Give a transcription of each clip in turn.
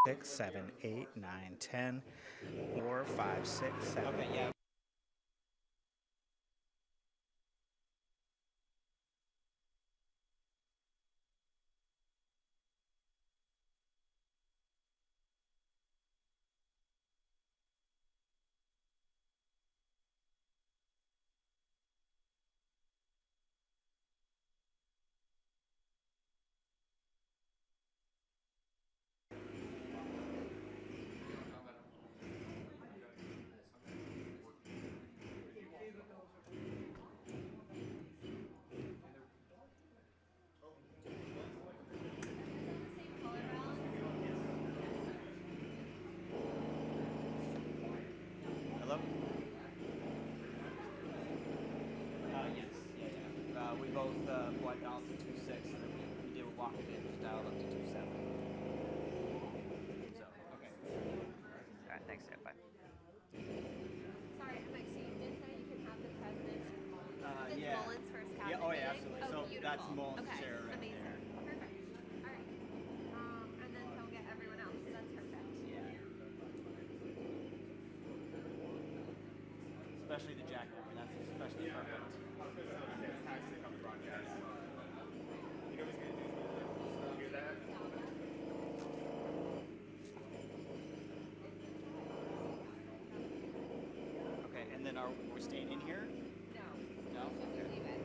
6, 7, 8, 9, 10, 4, 5, 6, 7. Okay, yeah. Hello? Yes, yeah. We both blind balance to 2.6, and then we did a lock it in, just dialed up to 2.7. So, okay. All right, thanks, Sam. Bye. Sorry, Mike, so you did say you can have the president. It's Yeah. Mullen's first Yeah, cabinet oh yeah, meeting? absolutely. Oh, So beautiful. that's Mullen's Okay, chair right amazing. there. Perfect. All right. And then he'll get everyone else. That's perfect. Yeah. Especially the jackhammer. That's especially perfect. Okay, and then are we staying in here? No. No? Okay. Leave it.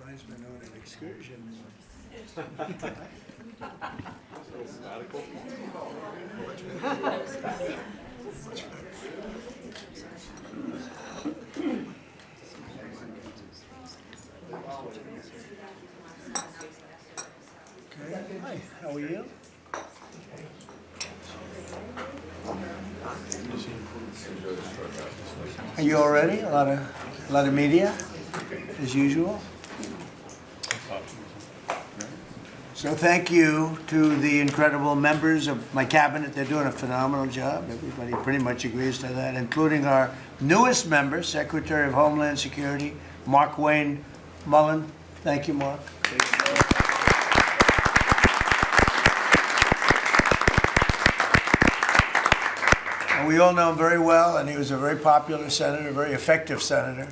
Mine's been on an excursion. Okay. Hi, how are you? Are you all ready? A lot of media, as usual. So thank you to the incredible members of my cabinet. They're doing a phenomenal job. Everybody pretty much agrees to that, including our newest member, Secretary of Homeland Security, Mark Wayne Mullen. Thank you, Mark. And we all know him very well, and he was a very popular senator, a very effective senator.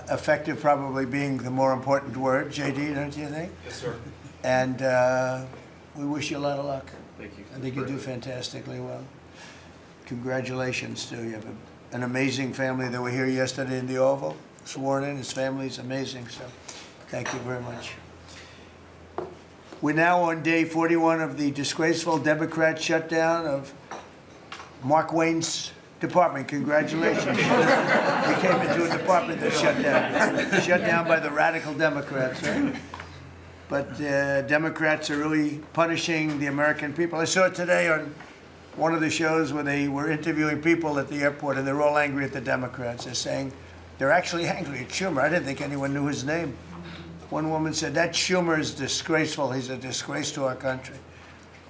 Effective probably being the more important word. JD, don't you think? Yes, sir. And we wish you a lot of luck. Thank you. I think you do fantastically well. Congratulations to you. You have an amazing family that were here yesterday in the Oval, sworn in. His family's amazing, so thank you very much. We're now on day 41 of the disgraceful Democrat shutdown of Mark Wayne's department. Congratulations. We came into a department that shut down by the radical Democrats, right? But Democrats are really punishing the American people. I saw it today on one of the shows where they were interviewing people at the airport, and they're all angry at the Democrats. They're saying they're actually angry at Schumer. I didn't think anyone knew his name. One woman said, that Schumer is disgraceful. He's a disgrace to our country.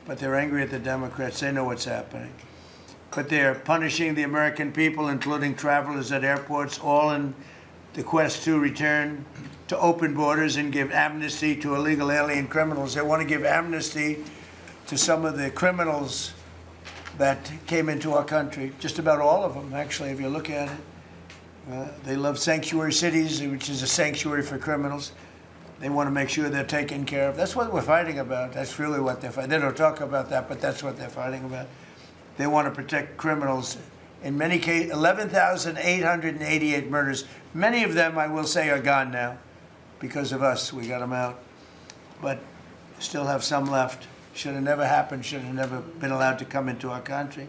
But they're angry at the Democrats. They know what's happening. But they're punishing the American people, including travelers at airports, all in the quest to return to open borders and give amnesty to illegal alien criminals. They want to give amnesty to some of the criminals that came into our country, just about all of them, actually, if you look at it. They love sanctuary cities, which is a sanctuary for criminals. They want to make sure they're taken care of. That's what we're fighting about. That's really what they're fighting. They don't talk about that, but that's what they're fighting about. They want to protect criminals. In many cases, 11,888 murders. Many of them, I will say, are gone now. Because of us, we got them out. But still have some left. Should have never happened, should have never been allowed to come into our country.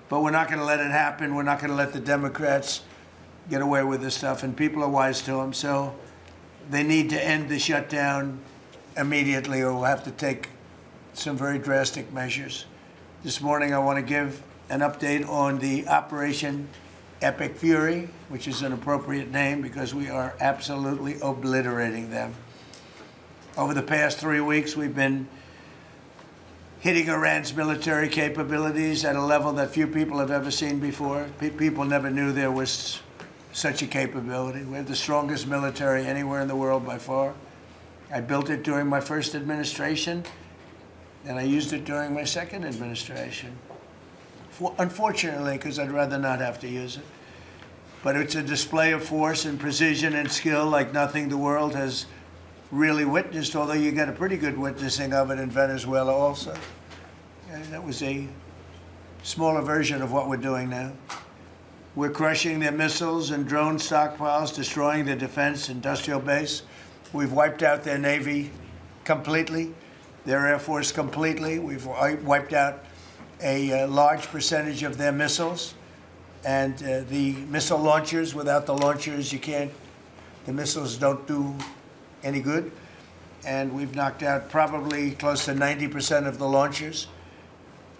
But we're not going to let it happen. We're not going to let the Democrats get away with this stuff, and people are wise to them. So they need to end the shutdown immediately, or we'll have to take some very drastic measures. This morning, I want to give an update on the Operation Epic Fury, which is an appropriate name because we are absolutely obliterating them. Over the past 3 weeks, we've been hitting Iran's military capabilities at a level that few people have ever seen before. People never knew there was such a capability. We have the strongest military anywhere in the world by far. I built it during my first administration, and I used it during my second administration. Unfortunately, because I'd rather not have to use it. But it's a display of force and precision and skill like nothing the world has really witnessed, although you get a pretty good witnessing of it in Venezuela also. And that was a smaller version of what we're doing now. We're crushing their missiles and drone stockpiles, destroying their defense industrial base. We've wiped out their Navy completely, their Air Force completely. We've wiped out a large percentage of their missiles, and the missile launchers. Without the launchers, the missiles don't do any good. And we've knocked out probably close to 90% of the launchers,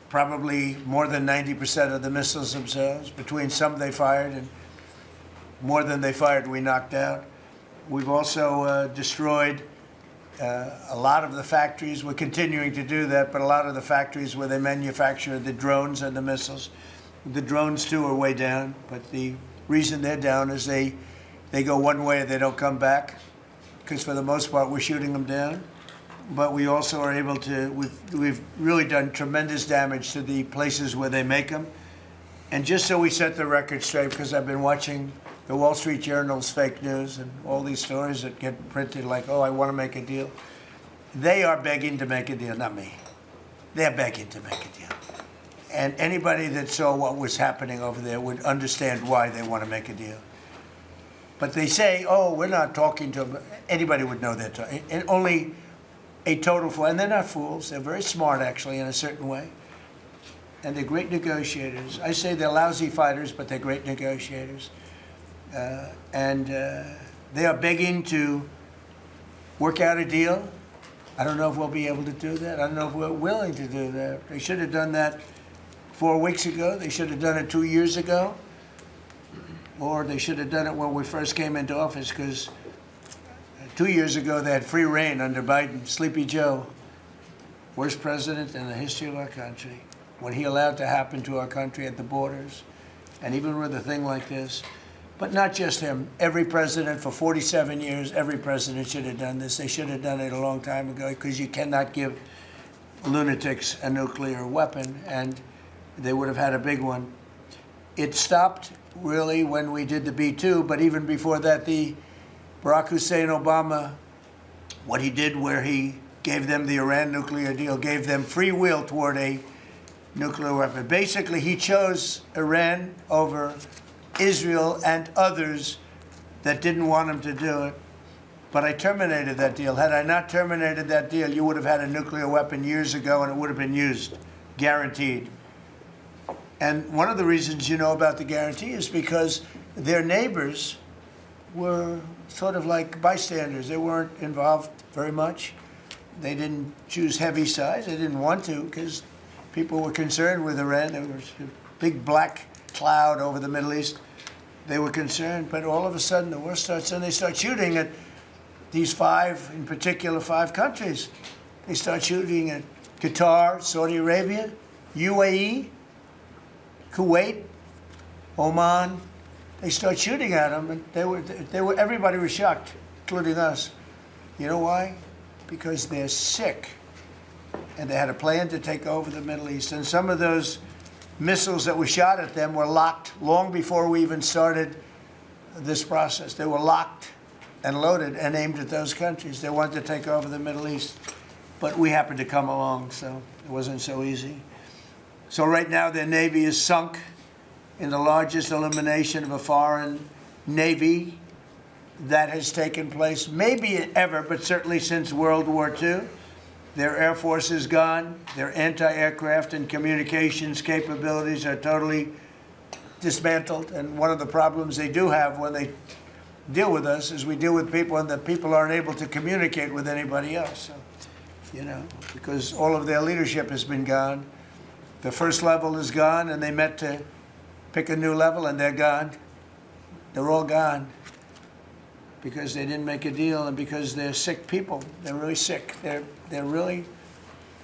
probably more than 90% of the missiles themselves. Between some they fired and more than they fired, we knocked out. We've also destroyed a lot of the factories. We're continuing to do that, but a lot of the factories where they manufacture the drones and the missiles. The drones, too, are way down, but the reason they're down is they go one way and they don't come back, because for the most part, we're shooting them down. But we also are able to, we've really done tremendous damage to the places where they make them. And just so we set the record straight, because I've been watching the Wall Street Journal's fake news and all these stories that get printed like, oh, I want to make a deal. They are begging to make a deal, not me. They're begging to make a deal. And anybody that saw what was happening over there would understand why they want to make a deal. But they say, oh, we're not talking to them. Anybody would know that. And only a total fool. And they're not fools. They're very smart, actually, in a certain way. And they're great negotiators. I say they're lousy fighters, but they're great negotiators. They are begging to work out a deal. I don't know if we'll be able to do that. I don't know if we're willing to do that. They should have done that 4 weeks ago. They should have done it 2 years ago. Or they should have done it when we first came into office, because 2 years ago they had free reign under Biden. Sleepy Joe, worst president in the history of our country. What he allowed to happen to our country at the borders, and even with a thing like this. But not just him. Every president for 47 years, every president should have done this. They should have done it a long time ago, because you cannot give lunatics a nuclear weapon, and they would have had a big one. It stopped really when we did the B-2, but even before that, the Barack Hussein Obama, what he did where he gave them the Iran nuclear deal, gave them free will toward a nuclear weapon. Basically, he chose Iran over Israel and others that didn't want him to do it. But I terminated that deal. Had I not terminated that deal, you would have had a nuclear weapon years ago, and it would have been used, guaranteed. And one of the reasons you know about the guarantee is because their neighbors were sort of like bystanders. They weren't involved very much. They didn't choose heavy sides. They didn't want to, because people were concerned with Iran. There was a big black cloud over the Middle East. They were concerned, but all of a sudden the war starts, and they start shooting at these five, in particular, 5 countries. They start shooting at Qatar, Saudi Arabia, UAE, Kuwait, Oman. They start shooting at them, and everybody was shocked, including us. You know why? Because they're sick, and they had a plan to take over the Middle East. And some of those missiles that were shot at them were locked long before we even started this process. They were locked and loaded and aimed at those countries. They wanted to take over the Middle East. But we happened to come along, so it wasn't so easy. So right now their Navy is sunk in the largest elimination of a foreign Navy that has taken place, maybe ever, but certainly since World War II. Their Air Force is gone. Their anti-aircraft and communications capabilities are totally dismantled. And one of the problems they do have when they deal with us is we deal with people, and the people aren't able to communicate with anybody else. So, you know, because all of their leadership has been gone. The first level is gone, and they met to pick a new level, and they're gone. They're all gone because they didn't make a deal, and because they're sick people. They're really sick. They're really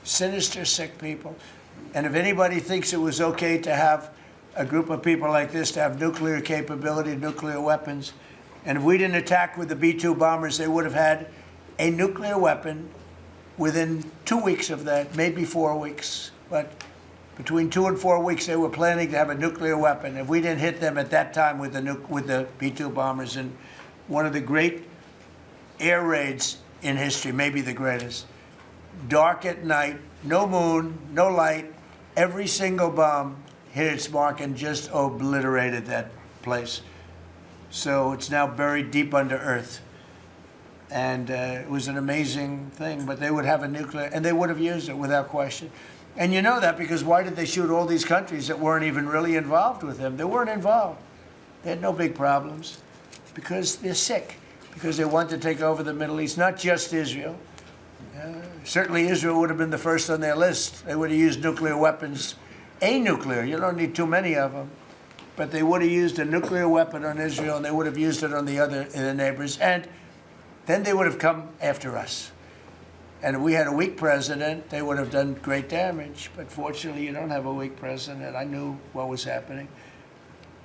sinister, sick people. And if anybody thinks it was okay to have a group of people like this to have nuclear capability, nuclear weapons, and if we didn't attack with the B-2 bombers, they would have had a nuclear weapon within 2 weeks of that, maybe 4 weeks. But between 2 and 4 weeks, they were planning to have a nuclear weapon. If we didn't hit them at that time with the B-2 bombers, and one of the great air raids in history, maybe the greatest, dark at night, no moon, no light, every single bomb hit its mark and just obliterated that place. So it's now buried deep under earth. And it was an amazing thing, but they would have a nuclear, and they would have used it without question. And you know that because why did they shoot all these countries that weren't even really involved with them? They weren't involved. They had no big problems because they're sick, because they want to take over the Middle East, not just Israel. Certainly Israel would have been the first on their list. They would have used nuclear weapons, a nuclear, you don't need too many of them, but they would have used a nuclear weapon on Israel, and they would have used it on the neighbors, and then they would have come after us. And if we had a weak president, they would have done great damage. But fortunately, you don't have a weak president. I knew what was happening.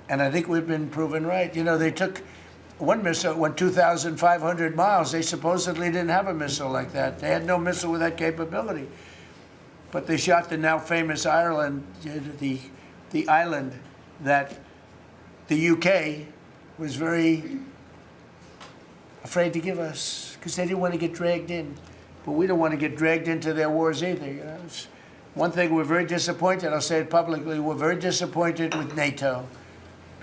And I think we've been proven right. You know, they took one missile, went 2,500 miles. They supposedly didn't have a missile like that. They had no missile with that capability. But they shot the now famous Ireland, the island that the UK was very afraid to give us because they didn't want to get dragged in. But we don't want to get dragged into their wars either. You know? It's one thing we're very disappointed, I'll say it publicly, we're very disappointed with NATO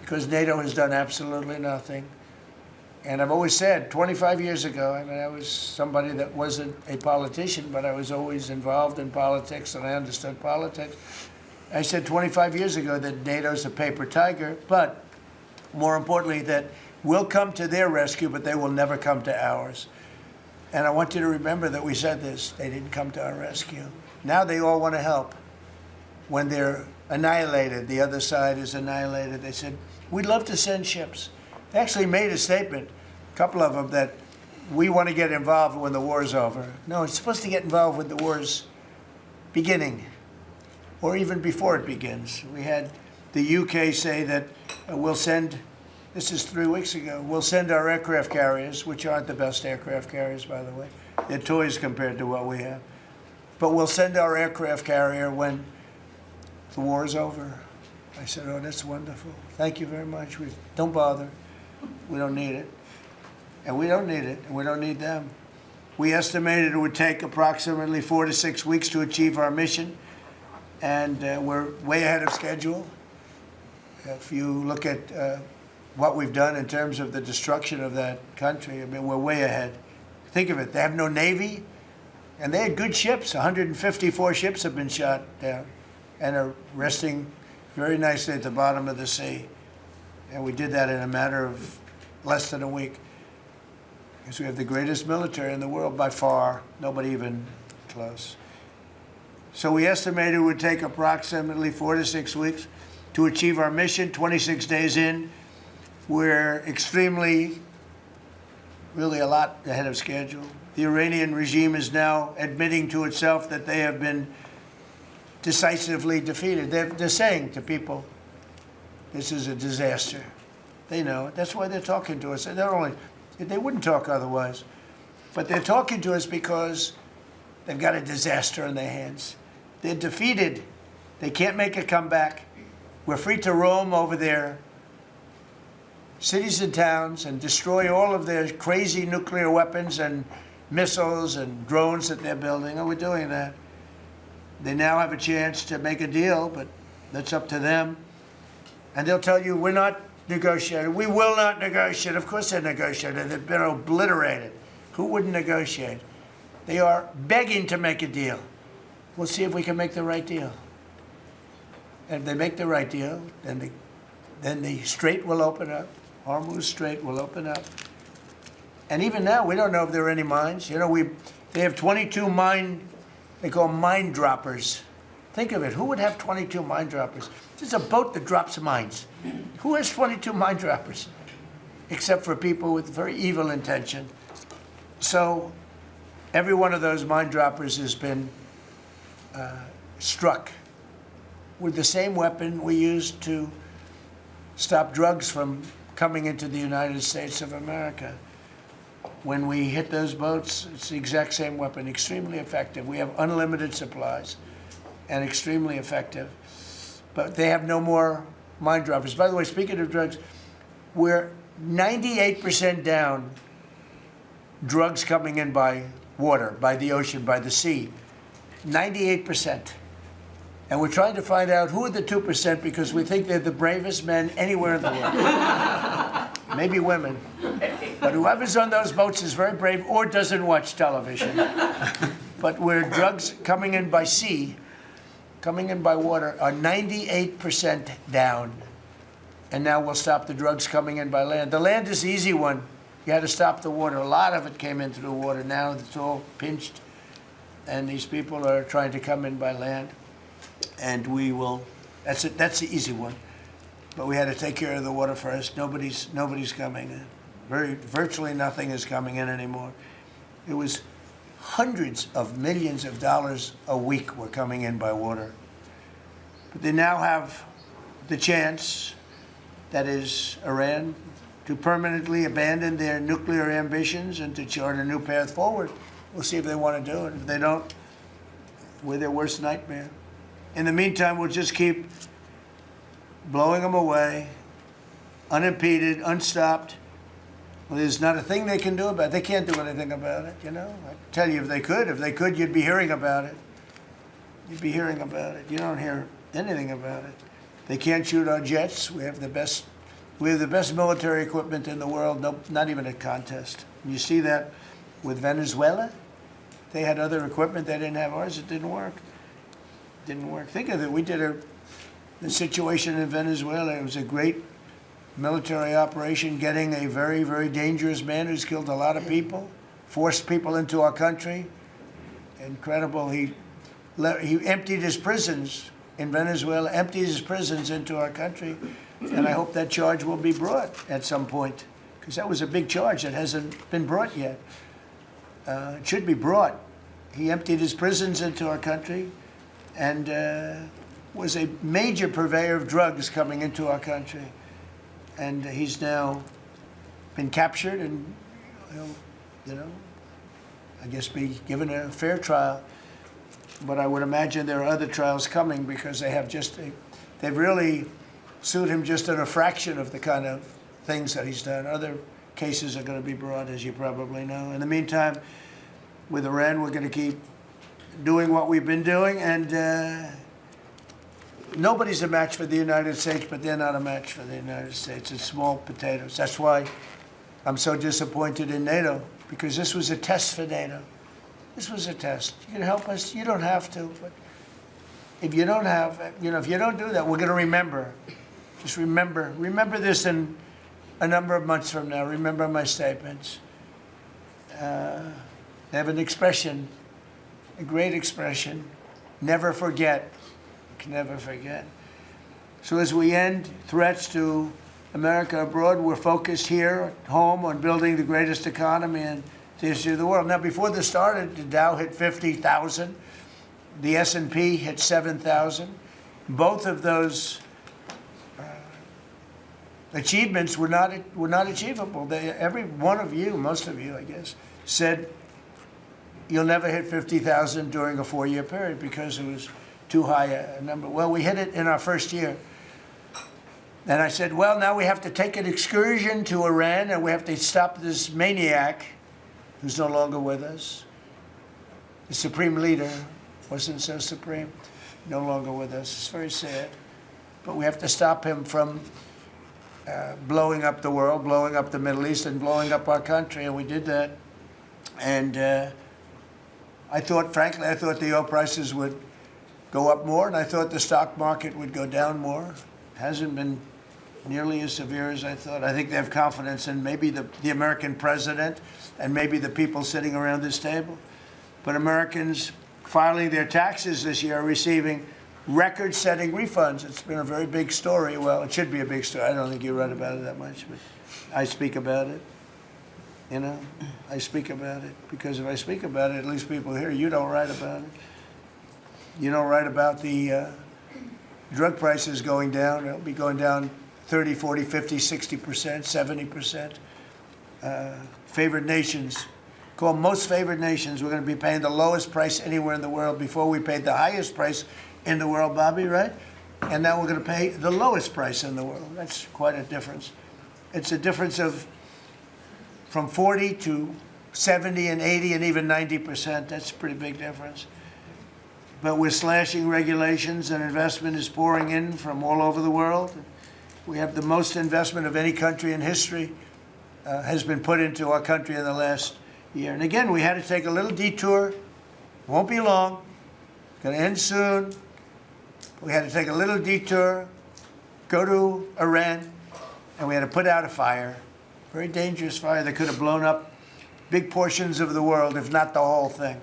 because NATO has done absolutely nothing. And I've always said, 25 years ago, I mean, I was somebody that wasn't a politician, but I was always involved in politics and I understood politics. I said 25 years ago that NATO's a paper tiger, but more importantly, that we'll come to their rescue, but they will never come to ours. And I want you to remember that we said this. They didn't come to our rescue. Now they all want to help. When they're annihilated, the other side is annihilated, they said, we'd love to send ships. They actually made a statement, a couple of them, that we want to get involved when the war's over. No, it's supposed to get involved when the war's beginning, or even before it begins. We had the UK say that we'll send, this is 3 weeks ago, we'll send our aircraft carriers, which aren't the best aircraft carriers, by the way. They're toys compared to what we have. But we'll send our aircraft carrier when the war is over. I said, oh, that's wonderful. Thank you very much. Don't bother. We don't need it. And we don't need it, and we don't need them. We estimated it would take approximately 4 to 6 weeks to achieve our mission, and we're way ahead of schedule. If you look at what we've done in terms of the destruction of that country, I mean, we're way ahead. Think of it. They have no Navy, and they had good ships. 154 ships have been shot down and are resting very nicely at the bottom of the sea. And we did that in a matter of less than a week. Because we have the greatest military in the world by far, nobody even close. So we estimated it would take approximately 4 to 6 weeks to achieve our mission. 26 days in, we're extremely, really a lot ahead of schedule. The Iranian regime is now admitting to itself that they have been decisively defeated. They're saying to people, this is a disaster. They know it. That's why they're talking to us. They wouldn't talk otherwise. But they're talking to us because they've got a disaster in their hands. They're defeated. They can't make a comeback. We're free to roam over their cities and towns and destroy all of their crazy nuclear weapons and missiles and drones that they're building. Oh, we're doing that. They now have a chance to make a deal, but that's up to them. And they'll tell you, we're not negotiating. We will not negotiate. Of course they're negotiating. They've been obliterated. Who wouldn't negotiate? They are begging to make a deal. We'll see if we can make the right deal. And if they make the right deal, then the strait will open up. Hormuz Strait will open up. And even now, we don't know if there are any mines. You know, they have 22 they call mine droppers. Think of it. Who would have 22 mine droppers? This is a boat that drops mines. Who has 22 mine droppers? Except for people with very evil intention. So every one of those mine droppers has been struck with the same weapon we used to stop drugs from coming into the United States of America. When we hit those boats, it's the exact same weapon, extremely effective. We have unlimited supplies and extremely effective. But they have no more mine droppers. By the way, speaking of drugs, we're 98% down drugs coming in by water, by the ocean, by the sea. 98%. And we're trying to find out who are the 2% because we think they're the bravest men anywhere in the world. Maybe women. But whoever's on those boats is very brave or doesn't watch television. But where drugs coming in by sea, coming in by water, are 98% down. And now we'll stop the drugs coming in by land. The land is the easy one. You had to stop the water. A lot of it came in through the water. Now it's all pinched. And these people are trying to come in by land. And we will, that's it, that's the easy one. But we had to take care of the water first. Nobody's coming in. Virtually nothing is coming in anymore. It was hundreds of millions of dollars a week were coming in by water. But they now have the chance, that is Iran, to permanently abandon their nuclear ambitions and to chart a new path forward. We'll see if they want to do it. If they don't, we're their worst nightmare. In the meantime, we'll just keep blowing them away, unimpeded, unstopped. Well, there's not a thing they can do about it. They can't do anything about it, you know. I tell you, if they could, you'd be hearing about it. You'd be hearing about it. You don't hear anything about it. They can't shoot our jets. We have the best We have the best military equipment in the world, no, not even a contest. You see that with Venezuela. They had other equipment, they didn't have ours, it didn't work. Didn't work. Think of it, we did the situation in Venezuela, it was a great military operation, getting a very, very dangerous man who's killed a lot of people, forced people into our country. Incredible. He emptied his prisons in Venezuela, emptied his prisons into our country, and I hope that charge will be brought at some point, because that was a big charge that hasn't been brought yet. It should be brought. He emptied his prisons into our country and was a major purveyor of drugs coming into our country. And he's now been captured and, you know, I guess be given a fair trial. But I would imagine there are other trials coming, because they have they've really sued him just in a fraction of the kind of things that he's done. Other cases are going to be brought, as you probably know. In the meantime, with Iran, we're going to keep doing what we've been doing, and nobody's a match for the United States, but they're not a match for the United States. It's small potatoes. That's why I'm so disappointed in NATO, because this was a test for NATO. This was a test. You can help us. You don't have to, but if you don't if you don't do that, we're going to remember. Just remember this in a number of months from now. Remember my statements. They have an expression, a great expression, never forget. You can never forget. So as we end threats to America abroad, we're focused here at home on building the greatest economy in the history of the world. Now, before this started, the Dow hit 50,000. The S&P hit 7,000. Both of those achievements were not achievable. Every one of you, most of you, I guess, said you'll never hit 50,000 during a 4-year period because it was too high a number. Well, we hit it in our first year. And I said, well, now we have to take an excursion to Iran, and we have to stop this maniac who's no longer with us. The supreme leader wasn't so supreme, no longer with us. It's very sad. But we have to stop him from blowing up the world, blowing up the Middle East, and blowing up our country, and we did that. And frankly, I thought the oil prices would go up more, and I thought the stock market would go down more. It hasn't been nearly as severe as I thought. I think they have confidence in maybe the American president and maybe the people sitting around this table. But Americans filing their taxes this year are receiving record-setting refunds. It's been a very big story. Well, it should be a big story. I don't think you write about it that much, but I speak about it. You know, I speak about it because if I speak about it, at least people hear. You don't write about it. You don't write about the drug prices going down. It'll be going down 30, 40, 50, 60%, 70%. Favored nations, called most favored nations, we're going to be paying the lowest price anywhere in the world. Before we paid the highest price in the world, Bobby, right? And now we're going to pay the lowest price in the world. That's quite a difference. It's a difference of from 40 to 70 and 80 and even 90%. That's a pretty big difference. But we're slashing regulations, and investment is pouring in from all over the world. We have the most investment of any country in history has been put into our country in the last year. And again, we had to take a little detour. Won't be long. Going to end soon. We had to take a little detour, go to Iran, and we had to put out a fire. Very dangerous fire that could have blown up big portions of the world, if not the whole thing.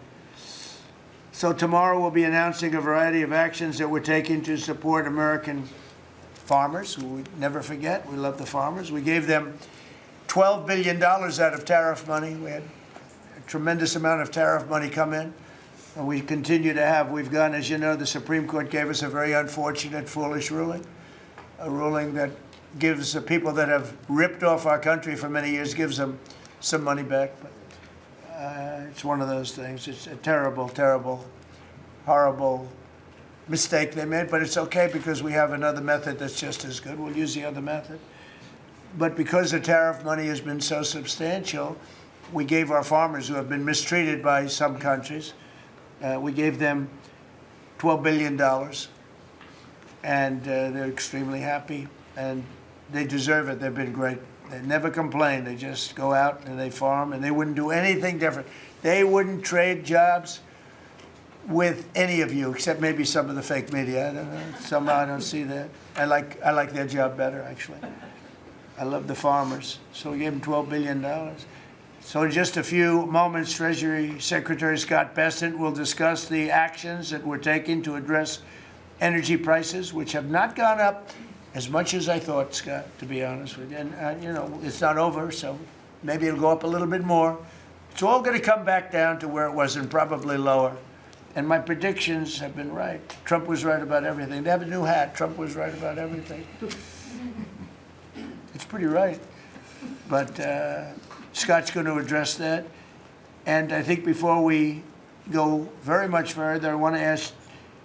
So tomorrow we'll be announcing a variety of actions that we're taking to support American farmers, who we never forget. We love the farmers. We gave them $12 billion out of tariff money. We had a tremendous amount of tariff money come in, and we continue to have. We've gone, as you know, the Supreme Court gave us a very unfortunate, foolish ruling, a ruling that gives the people that have ripped off our country for many years, gives them some money back. But it's one of those things. It's a terrible, terrible, horrible mistake they made, but it's okay because we have another method that's just as good. We'll use the other method. But because the tariff money has been so substantial, we gave our farmers, who have been mistreated by some countries, we gave them $12 billion, and they're extremely happy. And they deserve it. They've been great. They never complain. They just go out and they farm, and they wouldn't do anything different. They wouldn't trade jobs with any of you, except maybe some of the fake media. I don't know. Somehow I don't see that. I like their job better, actually. I love the farmers. So we gave them $12 billion. So in just a few moments, Treasury Secretary Scott Bessent will discuss the actions that we're taking to address energy prices, which have not gone up as much as I thought, Scott, to be honest with you. And, you know, it's not over, so maybe it'll go up a little bit more. It's all going to come back down to where it was and probably lower. And my predictions have been right. Trump was right about everything. They have a new hat. Trump was right about everything. It's pretty right. But Scott's going to address that. And I think before we go very much further, I want to ask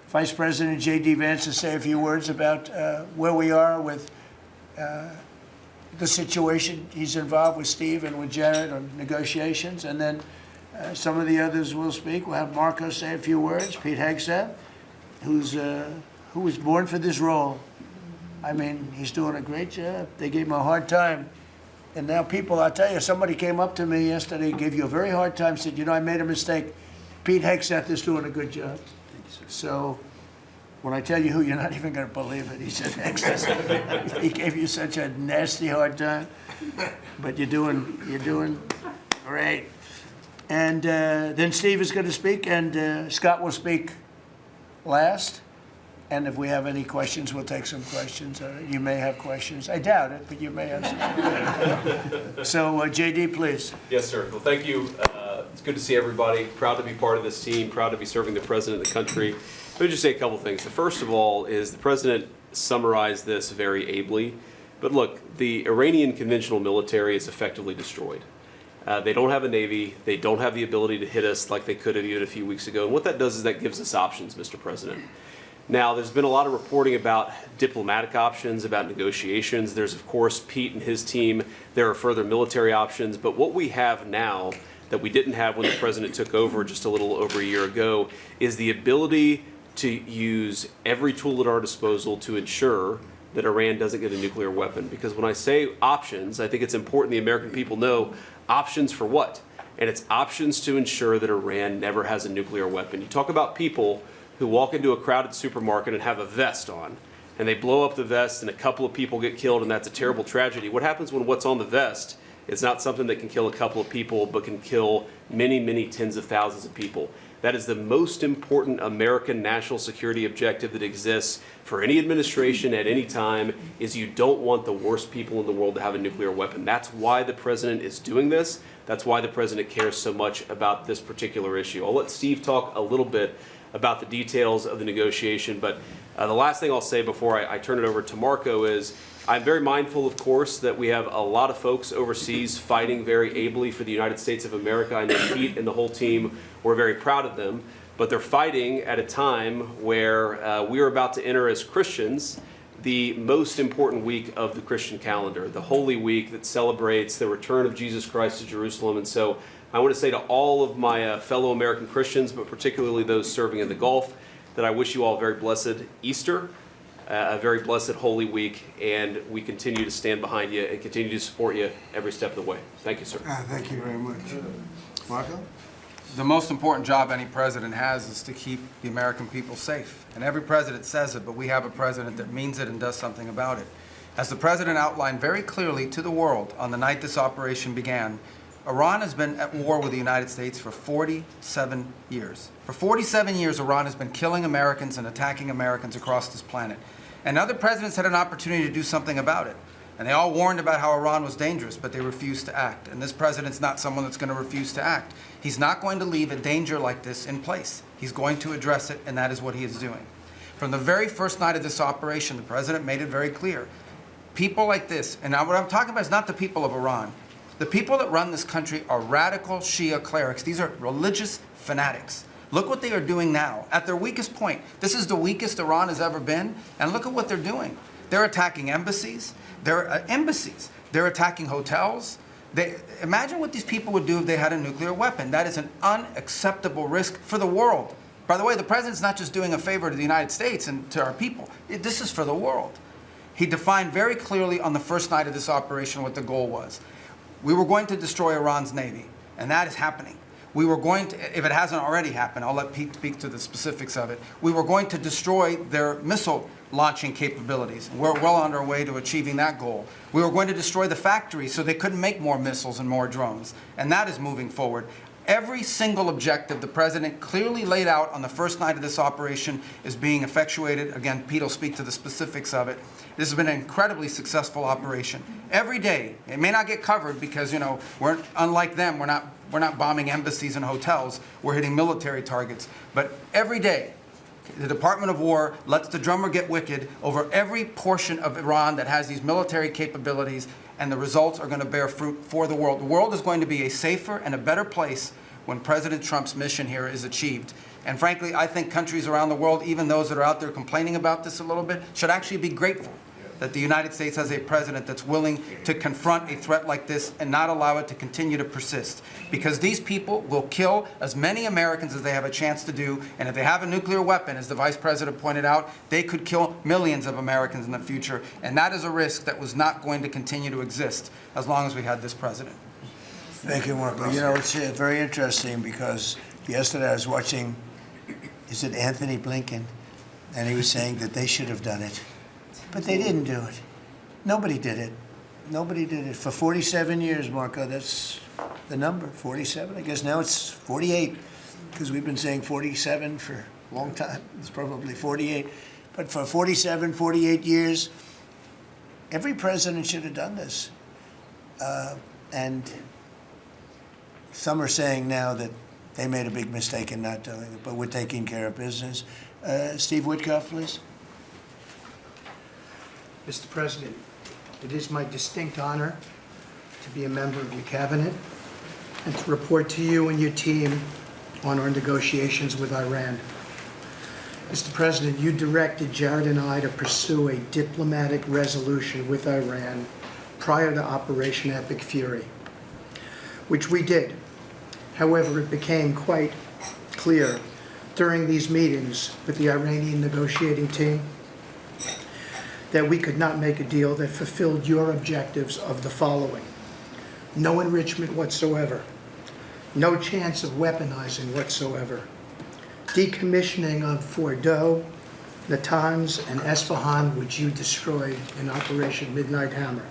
Vice President J.D. Vance to say a few words about where we are with the situation he's involved with Steve and with Jared on negotiations. And then some of the others will speak. We'll have Marco say a few words. Pete Hegseth, who was born for this role. I mean, he's doing a great job. They gave him a hard time. And now people, I'll tell you, somebody came up to me yesterday, gave you a very hard time, said, you know, I made a mistake. Pete Hegseth is doing a good job. So when I tell you who, you're not even going to believe it. He said Hegseth. He gave you such a nasty hard time. But you're doing great. And then Steve is going to speak, and Scott will speak last. And if we have any questions, we'll take some questions. You may have questions. I doubt it, but you may have some. So, J.D., please. Yes, sir. Well, thank you. It's good to see everybody. Proud to be part of this team. Proud to be serving the president of the country. Let me just say a couple things. The first of all is the president summarized this very ably. But look, the Iranian conventional military is effectively destroyed. They don't have a navy. They don't have the ability to hit us like they could have even a few weeks ago. And what that does is that gives us options, Mr. President. Now, there's been a lot of reporting about diplomatic options, about negotiations. There's, of course, Pete and his team. There are further military options. But what we have now that we didn't have when the president took over just a little over a year ago is the ability to use every tool at our disposal to ensure that Iran doesn't get a nuclear weapon. Because when I say options, I think it's important the American people know options for what? And it's options to ensure that Iran never has a nuclear weapon. You talk about people who walk into a crowded supermarket and have a vest on, and they blow up the vest and a couple of people get killed, and that's a terrible tragedy. What happens when what's on the vest is not something that can kill a couple of people, but can kill many, many tens of thousands of people? That is the most important American national security objective that exists for any administration at any time, is you don't want the worst people in the world to have a nuclear weapon. That's why the president is doing this. That's why the president cares so much about this particular issue. I'll let Steve talk a little bit about the details of the negotiation, but the last thing I'll say before I turn it over to Marco is I'm very mindful, of course, that we have a lot of folks overseas fighting very ably for the United States of America. I know Pete and the whole team, we're very proud of them, but they're fighting at a time where we are about to enter as Christians the most important week of the Christian calendar, the Holy Week that celebrates the return of Jesus Christ to Jerusalem. And so I want to say to all of my fellow American Christians, but particularly those serving in the Gulf, that I wish you all a very blessed Easter, a very blessed Holy Week, and we continue to stand behind you and continue to support you every step of the way. Thank you, sir. Thank you very much. Marco? The most important job any president has is to keep the American people safe. And every president says it, but we have a president that means it and does something about it. As the president outlined very clearly to the world on the night this operation began, Iran has been at war with the United States for 47 years. For 47 years, Iran has been killing Americans and attacking Americans across this planet. And other presidents had an opportunity to do something about it. And they all warned about how Iran was dangerous, but they refused to act. And this president's not someone that's going to refuse to act. He's not going to leave a danger like this in place. He's going to address it, and that is what he is doing. From the very first night of this operation, the president made it very clear. People like this, and now what I'm talking about is not the people of Iran. The people that run this country are radical Shia clerics. These are religious fanatics. Look what they are doing now. At their weakest point, this is the weakest Iran has ever been, and look at what they're doing. They're attacking embassies. They're attacking hotels. Imagine what these people would do if they had a nuclear weapon. That is an unacceptable risk for the world. By the way, the president's not just doing a favor to the United States and to our people. This is for the world. He defined very clearly on the first night of this operation what the goal was. We were going to destroy Iran's Navy, and that is happening. We were going to, if it hasn't already happened, I'll let Pete speak to the specifics of it. We were going to destroy their missile launching capabilities. We're well on our way to achieving that goal. We were going to destroy the factories so they couldn't make more missiles and more drones, and that is moving forward. Every single objective the president clearly laid out on the first night of this operation is being effectuated. Again, Pete will speak to the specifics of it. This has been an incredibly successful operation. Every day, it may not get covered because, you know, we're unlike them. We're not bombing embassies and hotels. We're hitting military targets. But every day, the Department of War lets the drummer get wicked over every portion of Iran that has these military capabilities, and the results are going to bear fruit for the world. The world is going to be a safer and a better place when President Trump's mission here is achieved. And frankly, I think countries around the world, even those that are out there complaining about this a little bit, should actually be grateful that the United States has a president that's willing to confront a threat like this and not allow it to continue to persist. Because these people will kill as many Americans as they have a chance to do, and if they have a nuclear weapon, as the Vice President pointed out, they could kill millions of Americans in the future, and that is a risk that was not going to continue to exist as long as we had this president. Thank you, Marco. You know, it's very interesting because yesterday I was watching, is it Anthony Blinken? And he was saying that they should have done it. But they didn't do it. Nobody did it. Nobody did it. For 47 years, Marco, that's the number, 47. I guess now it's 48 because we've been saying 47 for a long time. It's probably 48. But for 47, 48 years, every president should have done this. And some are saying now that they made a big mistake in not doing it, but we're taking care of business. Steve Witkoff, please. Mr. President, it is my distinct honor to be a member of your cabinet and to report to you and your team on our negotiations with Iran. Mr. President, you directed Jared and I to pursue a diplomatic resolution with Iran prior to Operation Epic Fury, which we did. However, it became quite clear during these meetings with the Iranian negotiating team that we could not make a deal that fulfilled your objectives of the following: no enrichment whatsoever, no chance of weaponizing whatsoever, decommissioning of Fordow, Natanz, and Esfahan, which you destroyed in Operation Midnight Hammer,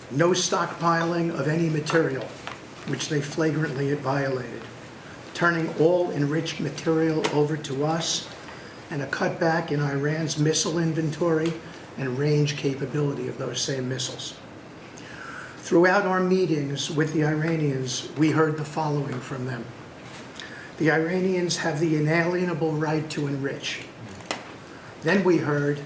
no stockpiling of any material, which they flagrantly violated, turning all enriched material over to us, and a cutback in Iran's missile inventory and range capability of those same missiles. Throughout our meetings with the Iranians, we heard the following from them. The Iranians have the inalienable right to enrich. Then we heard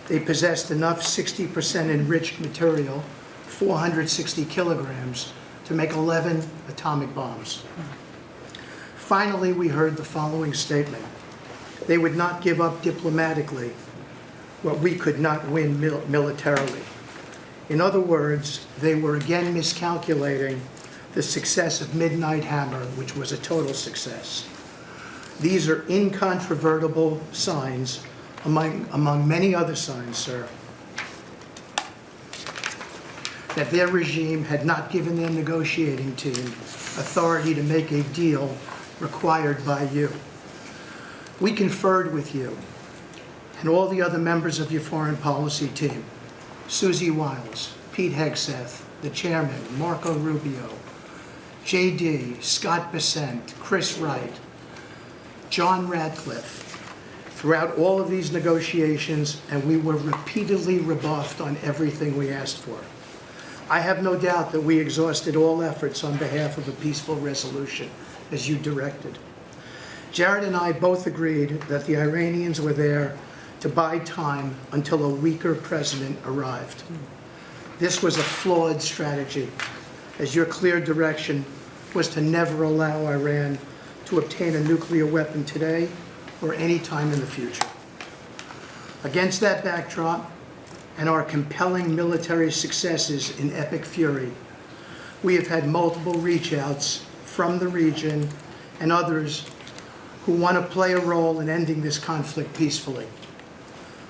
they possessed enough 60% enriched material, 460 kilograms, to make 11 atomic bombs. Finally, we heard the following statement. They would not give up diplomatically what we could not win militarily. In other words, they were again miscalculating the success of Midnight Hammer, which was a total success. These are incontrovertible signs, among many other signs, sir, that their regime had not given their negotiating team authority to make a deal required by you. We conferred with you and all the other members of your foreign policy team, Susie Wiles, Pete Hegseth, the chairman, Marco Rubio, JD, Scott Bessent, Chris Wright, John Radcliffe, throughout all of these negotiations, and we were repeatedly rebuffed on everything we asked for. I have no doubt that we exhausted all efforts on behalf of a peaceful resolution, as you directed. Jared and I both agreed that the Iranians were there to buy time until a weaker president arrived. This was a flawed strategy, as your clear direction was to never allow Iran to obtain a nuclear weapon today or any time in the future. Against that backdrop, and our compelling military successes in Epic Fury, we have had multiple reach-outs from the region and others who want to play a role in ending this conflict peacefully.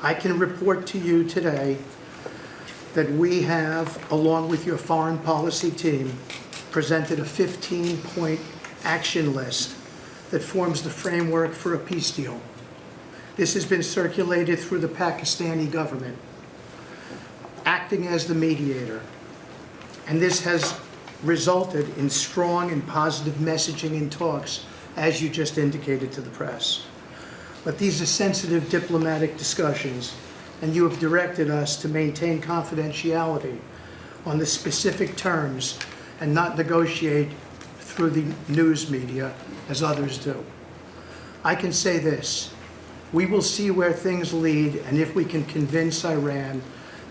I can report to you today that we have, along with your foreign policy team, presented a 15-point action list that forms the framework for a peace deal. This has been circulated through the Pakistani government, acting as the mediator. And this has resulted in strong and positive messaging in talks, as you just indicated to the press. But these are sensitive diplomatic discussions, and you have directed us to maintain confidentiality on the specific terms and not negotiate through the news media as others do. I can say this: we will see where things lead, and if we can convince Iran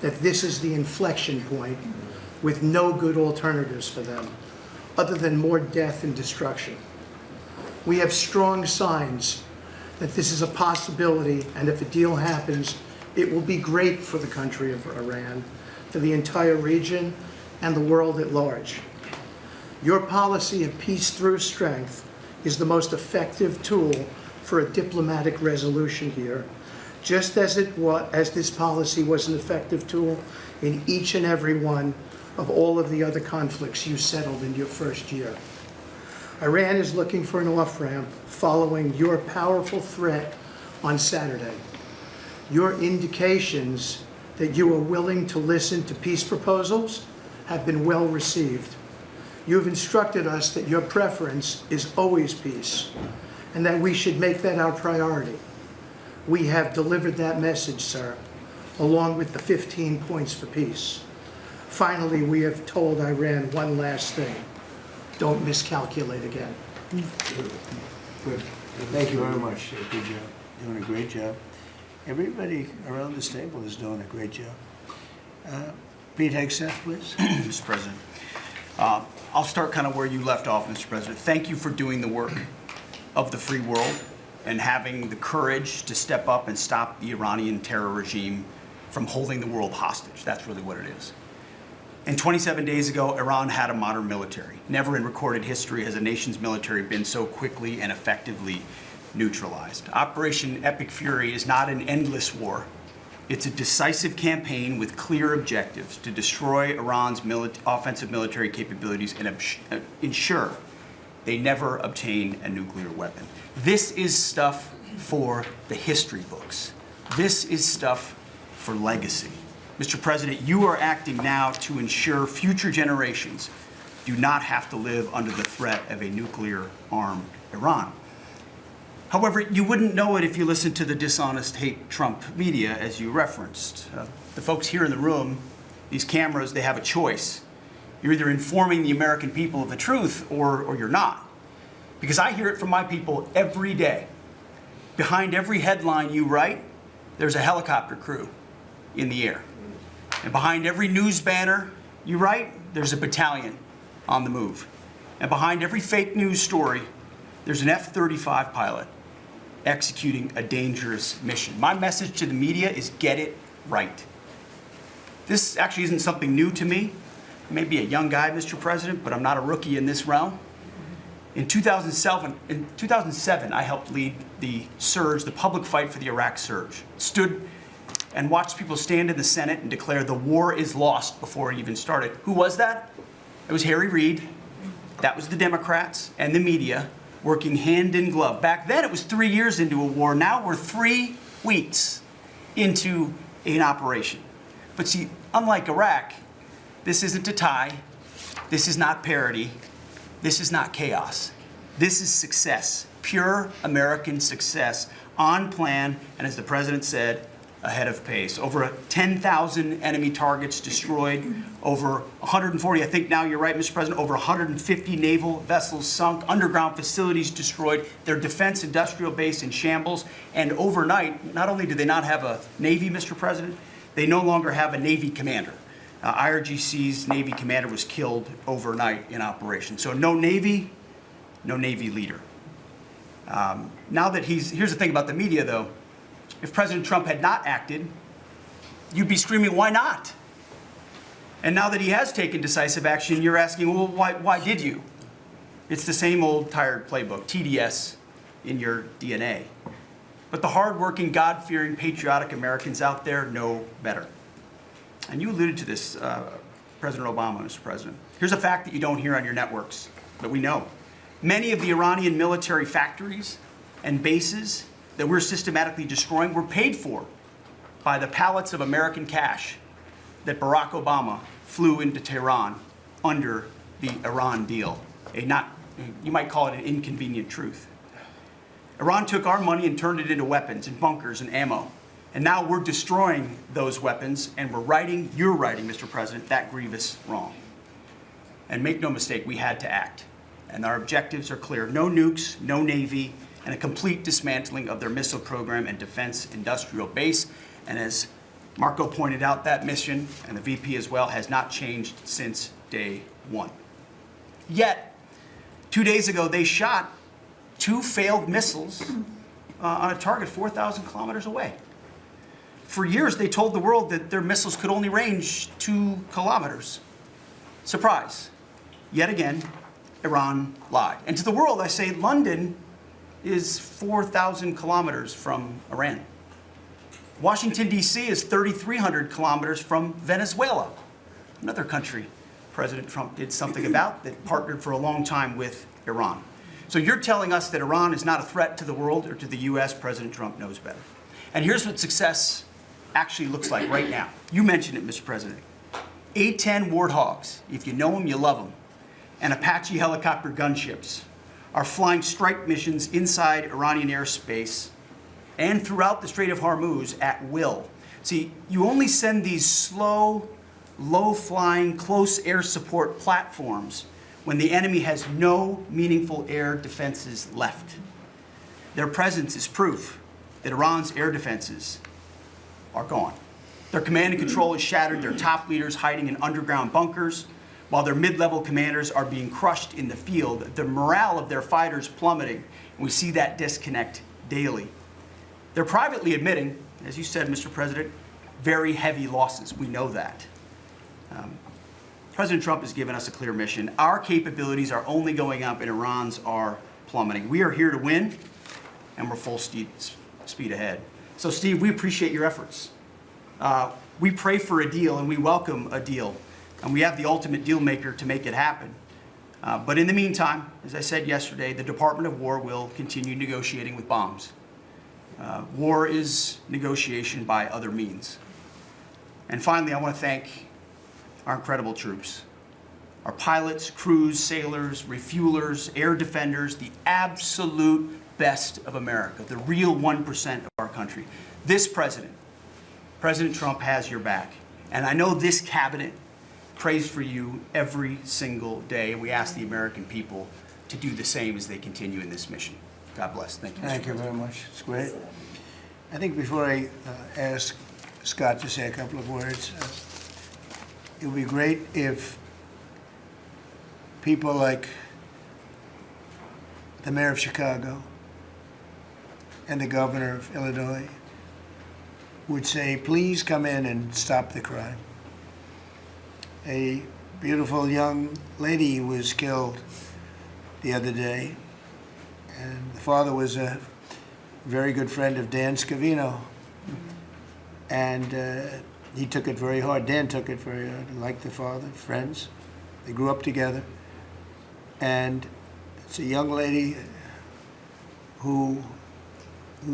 that this is the inflection point with no good alternatives for them, other than more death and destruction. We have strong signs that this is a possibility, and if a deal happens, it will be great for the country of Iran, for the entire region, and the world at large. Your policy of peace through strength is the most effective tool for a diplomatic resolution here, just as this policy was an effective tool in each and every one of all of the other conflicts you settled in your first year. Iran is looking for an off-ramp following your powerful threat on Saturday. Your indications that you are willing to listen to peace proposals have been well received. You have instructed us that your preference is always peace, and that we should make that our priority. We have delivered that message, sir, along with the 15 points for peace. Finally, we have told Iran one last thing: don't miscalculate again. Good. Thank you very much. Good job. Doing a great job. Everybody around this table is doing a great job. Pete Hegseth, please. Mr. President. I'll start kind of where you left off, Mr. President. Thank you for doing the work of the free world and having the courage to step up and stop the Iranian terror regime from holding the world hostage. That's really what it is. And 27 days ago, Iran had a modern military. Never in recorded history has a nation's military been so quickly and effectively neutralized. Operation Epic Fury is not an endless war. It's a decisive campaign with clear objectives to destroy Iran's offensive military capabilities and ensure they never obtain a nuclear weapon. This is stuff for the history books. This is stuff for legacy. Mr. President, you are acting now to ensure future generations do not have to live under the threat of a nuclear-armed Iran. However, you wouldn't know it if you listened to the dishonest hate Trump media, as you referenced. The folks here in the room, these cameras, they have a choice. You're either informing the American people of the truth or you're not. Because I hear it from my people every day. Behind every headline you write, there's a helicopter crew in the air. And behind every news banner you write, there's a battalion on the move. And behind every fake news story, there's an F-35 pilot executing a dangerous mission. My message to the media is get it right. This actually isn't something new to me. I may be a young guy, Mr. President, but I'm not a rookie in this realm. In 2007, I helped lead the surge, the public fight for the Iraq surge. Stood and watched people stand in the Senate and declare the war is lost before it even started. Who was that? It was Harry Reid. That was the Democrats and the media working hand in glove. Back then, it was 3 years into a war. Now we're 3 weeks into an operation. But see, unlike Iraq, this isn't a tie. This is not parity. This is not chaos. This is success, pure American success, on plan, and as the president said, ahead of pace. Over 10,000 enemy targets destroyed, over 140, I think now you're right, Mr. President, over 150 naval vessels sunk, underground facilities destroyed, their defense industrial base in shambles, and overnight, not only do they not have a Navy, Mr. President, they no longer have a Navy commander. IRGC's Navy commander was killed overnight in operation. So no Navy leader. Now that here's the thing about the media, though. If President Trump had not acted, you'd be screaming, why not? And now that he has taken decisive action, you're asking, well, why did you? It's the same old tired playbook, TDS in your DNA. but the hardworking, God-fearing, patriotic Americans out there know better. And you alluded to this, President Obama, Mr. President. Here's a fact that you don't hear on your networks, but we know. Many of the Iranian military factories and bases that we're systematically destroying were paid for by the pallets of American cash that Barack Obama flew into Tehran under the Iran deal. You might call it an inconvenient truth. Iran took our money and turned it into weapons and bunkers and ammo. And now we're destroying those weapons, and you're righting, Mr. President, that grievous wrong. And make no mistake, we had to act. And our objectives are clear. No nukes, no Navy, and a complete dismantling of their missile program and defense industrial base. And as Marco pointed out, that mission, and the VP as well, has not changed since day one. Yet, 2 days ago, they shot 2 failed missiles on a target 4,000 kilometers away. For years, they told the world that their missiles could only range 2 kilometers. Surprise. Yet again, Iran lied. And to the world, I say London is 4,000 kilometers from Iran. Washington, D.C. is 3,300 kilometers from Venezuela, another country President Trump did something about that partnered for a long time with Iran. So you're telling us that Iran is not a threat to the world or to the U.S. President Trump knows better. And here's what success actually looks like right now. You mentioned it, Mr. President. A-10 Warthogs, if you know them, you love them, and Apache helicopter gunships are flying strike missions inside Iranian airspace and throughout the Strait of Hormuz at will. See, you only send these slow, low-flying, close air support platforms when the enemy has no meaningful air defenses left. Their presence is proof that Iran's air defenses are gone. Their command and control is shattered, their top leaders hiding in underground bunkers, while their mid-level commanders are being crushed in the field. The morale of their fighters plummeting, and we see that disconnect daily. They're privately admitting, as you said, Mr. President, very heavy losses. We know that. President Trump has given us a clear mission. Our capabilities are only going up and Iran's are plummeting. We are here to win, and we're full speed ahead. So, Steve, we appreciate your efforts. We pray for a deal, and we welcome a deal. And we have the ultimate deal maker to make it happen. But in the meantime, as I said yesterday, the Department of War will continue negotiating with bombs. War is negotiation by other means. And finally, I want to thank our incredible troops, our pilots, crews, sailors, refuelers, air defenders, the absolute best of America, the real 1% of our country. This president, President Trump, has your back. And I know this cabinet prays for you every single day. And we ask the American people to do the same as they continue in this mission. God bless. Thank you. Thank you very much. It's great. I think before I ask Scott to say a couple of words, it would be great if people like the mayor of Chicago and the governor of Illinois would say, please come in and stop the crime. A beautiful young lady was killed the other day, and the father was a very good friend of Dan Scavino, and he took it very hard. Dan took it very hard, like the father, friends. They grew up together, and it's a young lady whose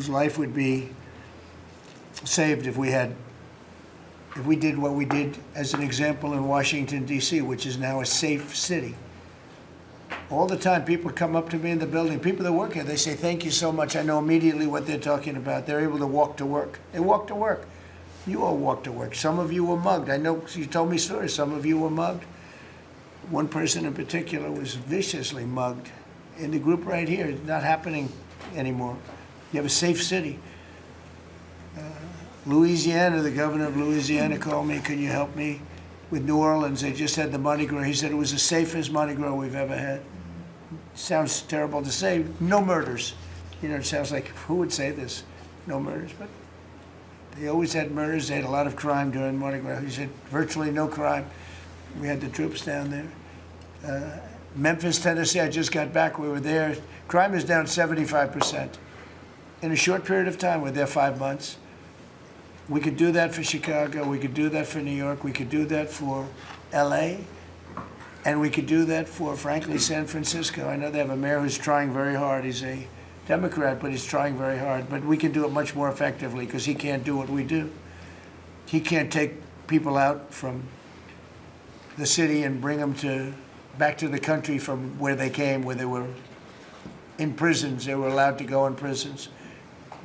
life would be saved if we did what we did as an example in Washington, D.C., which is now a safe city. All the time, people come up to me in the building, people that work here, they say, thank you so much. I know immediately what they're talking about. They're able to walk to work. They walk to work. You all walk to work. Some of you were mugged. I know you told me stories. Some of you were mugged. One person in particular was viciously mugged. In the group right here, it's not happening anymore. You have a safe city. Louisiana, the governor of Louisiana called me, can you help me with New Orleans? They just had the Mardi Gras. He said it was the safest Mardi Gras we've ever had. Sounds terrible to say. No murders. You know, it sounds like, who would say this? No murders. But they always had murders. They had a lot of crime during Mardi Gras. He said virtually no crime. We had the troops down there. Memphis, Tennessee, I just got back. We were there. Crime is down 75%. in a short period of time. We're there 5 months. We could do that for Chicago. We could do that for New York. We could do that for LA. And we could do that for, frankly, San Francisco. I know they have a mayor who's trying very hard. He's a Democrat, but he's trying very hard. But we can do it much more effectively because he can't do what we do. He can't take people out from the city and bring them back to the country from where they came, where they were in prisons. They were allowed to go in prisons.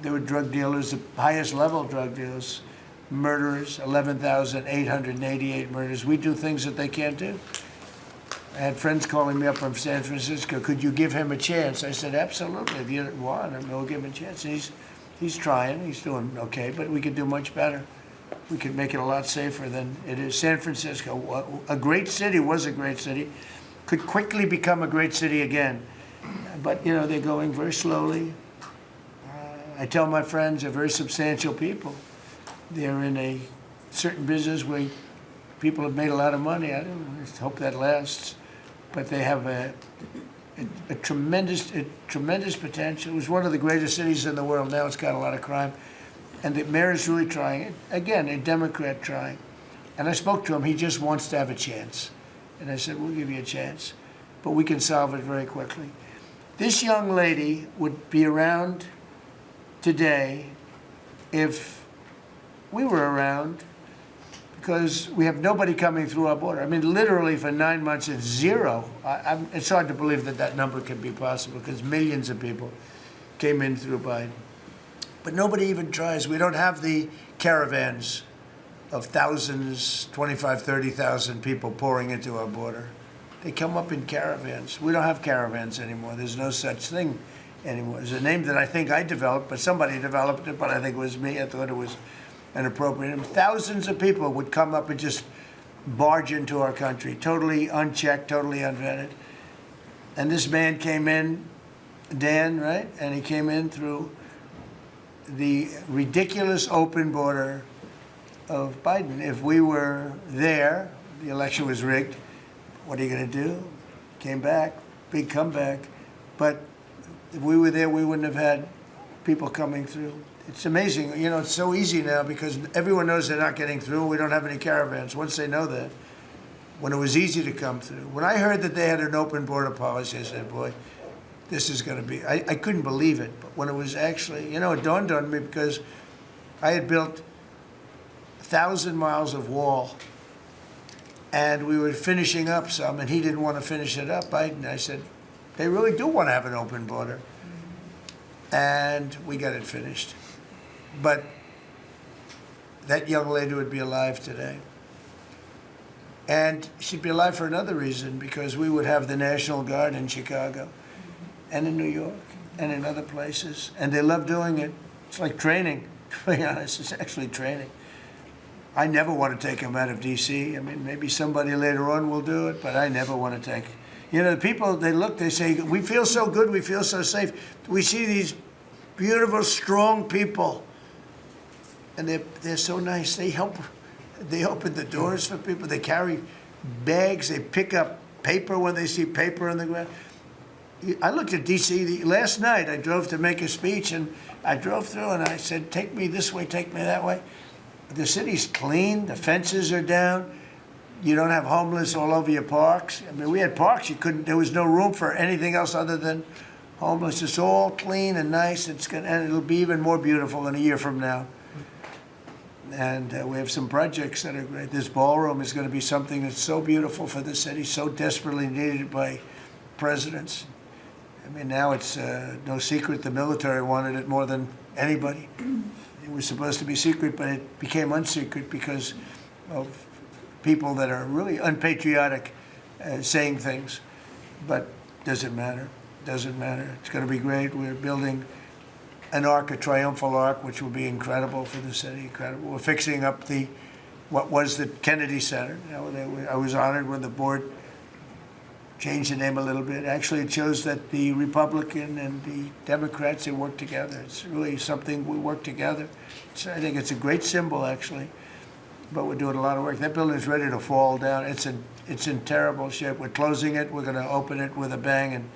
There were drug dealers, the highest level drug dealers, murderers, 11,888 murders. We do things that they can't do. I had friends calling me up from San Francisco. Could you give him a chance? I said, absolutely. If you want him, we'll give him a chance. And he's trying. He's doing okay, but we could do much better. We could make it a lot safer than it is. San Francisco, a great city, was a great city, could quickly become a great city again. But, you know, they're going very slowly. I tell my friends, they're very substantial people. They're in a certain business where people have made a lot of money. I hope that lasts. But they have a tremendous potential. It was one of the greatest cities in the world. Now it's got a lot of crime. And the mayor is really trying. Again, a Democrat trying. And I spoke to him. He just wants to have a chance. And I said, we'll give you a chance. But we can solve it very quickly. This young lady would be around today if we were around, because we have nobody coming through our border. I mean, literally for 9 months, it's zero. It's hard to believe that that number could be possible because millions of people came in through Biden. But nobody even tries. We don't have the caravans of thousands, 25, 30,000 people pouring into our border. They come up in caravans. We don't have caravans anymore. There's no such thing anymore. There's a name that I think I developed, but somebody developed it, but I think it was me. I thought it was an appropriate name. Thousands of people would come up and just barge into our country, totally unchecked, totally unvetted. And this man came in, Dan, right? And he came in through the ridiculous open border of Biden. If we were there, the election was rigged. What are you going to do? Came back, big comeback. But if we were there, we wouldn't have had people coming through. It's amazing. You know, it's so easy now because everyone knows they're not getting through. We don't have any caravans. Once they know that, when it was easy to come through. When I heard that they had an open border policy, I said, boy, this is going to be, I couldn't believe it. But when it was actually, you know, it dawned on me because I had built 1,000 miles of wall and we were finishing up some and he didn't want to finish it up. Biden, I said, they really do want to have an open border. And we got it finished. But that young lady would be alive today. And she'd be alive for another reason, because we would have the National Guard in Chicago and in New York and in other places. And they love doing it. It's like training, to be honest. It's actually training. I never want to take them out of D.C. I mean, maybe somebody later on will do it, but I never want to take. You know, the people, they look, they say, we feel so good, we feel so safe. We see these beautiful, strong people, and they're so nice. They help. They open the doors for people. They carry bags. They pick up paper when they see paper on the ground. I looked at D.C. last night. I drove to make a speech, and I drove through, and I said, take me this way, take me that way. The city's clean. The fences are down. You don't have homeless all over your parks. I mean, we had parks. There was no room for anything else other than homeless. It's all clean and nice. And it'll be even more beautiful in a year from now. And we have some projects that are great. This ballroom is going to be something that's so beautiful for the city, so desperately needed by presidents. I mean, now it's no secret the military wanted it more than anybody. It was supposed to be secret, but it became unsecret because of people that are really unpatriotic saying things. But doesn't matter. Doesn't matter. It's going to be great. We're building an arc, a triumphal arc, which will be incredible for the city. Incredible. We're fixing up what was the Kennedy Center. You know, I was honored when the board changed the name a little bit. Actually, it shows that the Republican and the Democrats, they work together. It's really something we work together. I think it's a great symbol, actually. But we're doing a lot of work. That building's ready to fall down. It's in terrible shape. We're closing it. We're going to open it with a bang, and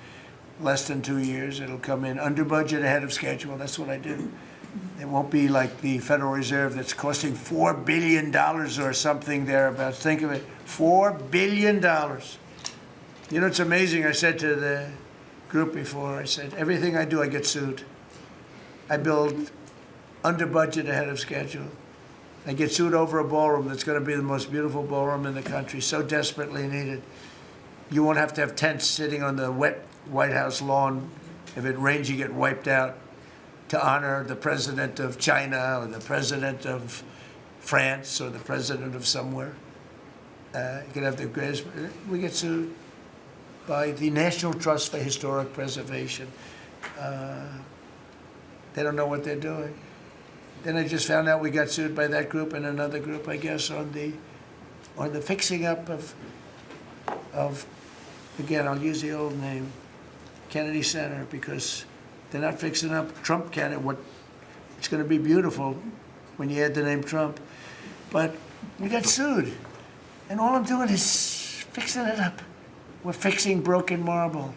less than 2 years. It'll come in under budget, ahead of schedule. That's what I do. It won't be like the Federal Reserve that's costing $4 billion or something thereabouts. Think of it, $4 billion. You know, it's amazing. I said to the group before, I said, everything I do, I get sued. I build under budget, ahead of schedule. I get sued over a ballroom that's going to be the most beautiful ballroom in the country, so desperately needed. You won't have to have tents sitting on the wet White House lawn. If it rains, you get wiped out, to honor the president of China or the president of France or the president of somewhere. You can have the greatest. We get sued by the National Trust for Historic Preservation. They don't know what they're doing. Then I just found out we got sued by that group and another group, I guess, on the fixing up of again, I'll use the old name, Kennedy Center, because they're not fixing up Trump Kennedy. It's going to be beautiful when you add the name Trump, but we got sued, and all I'm doing is fixing it up. We're fixing broken marble.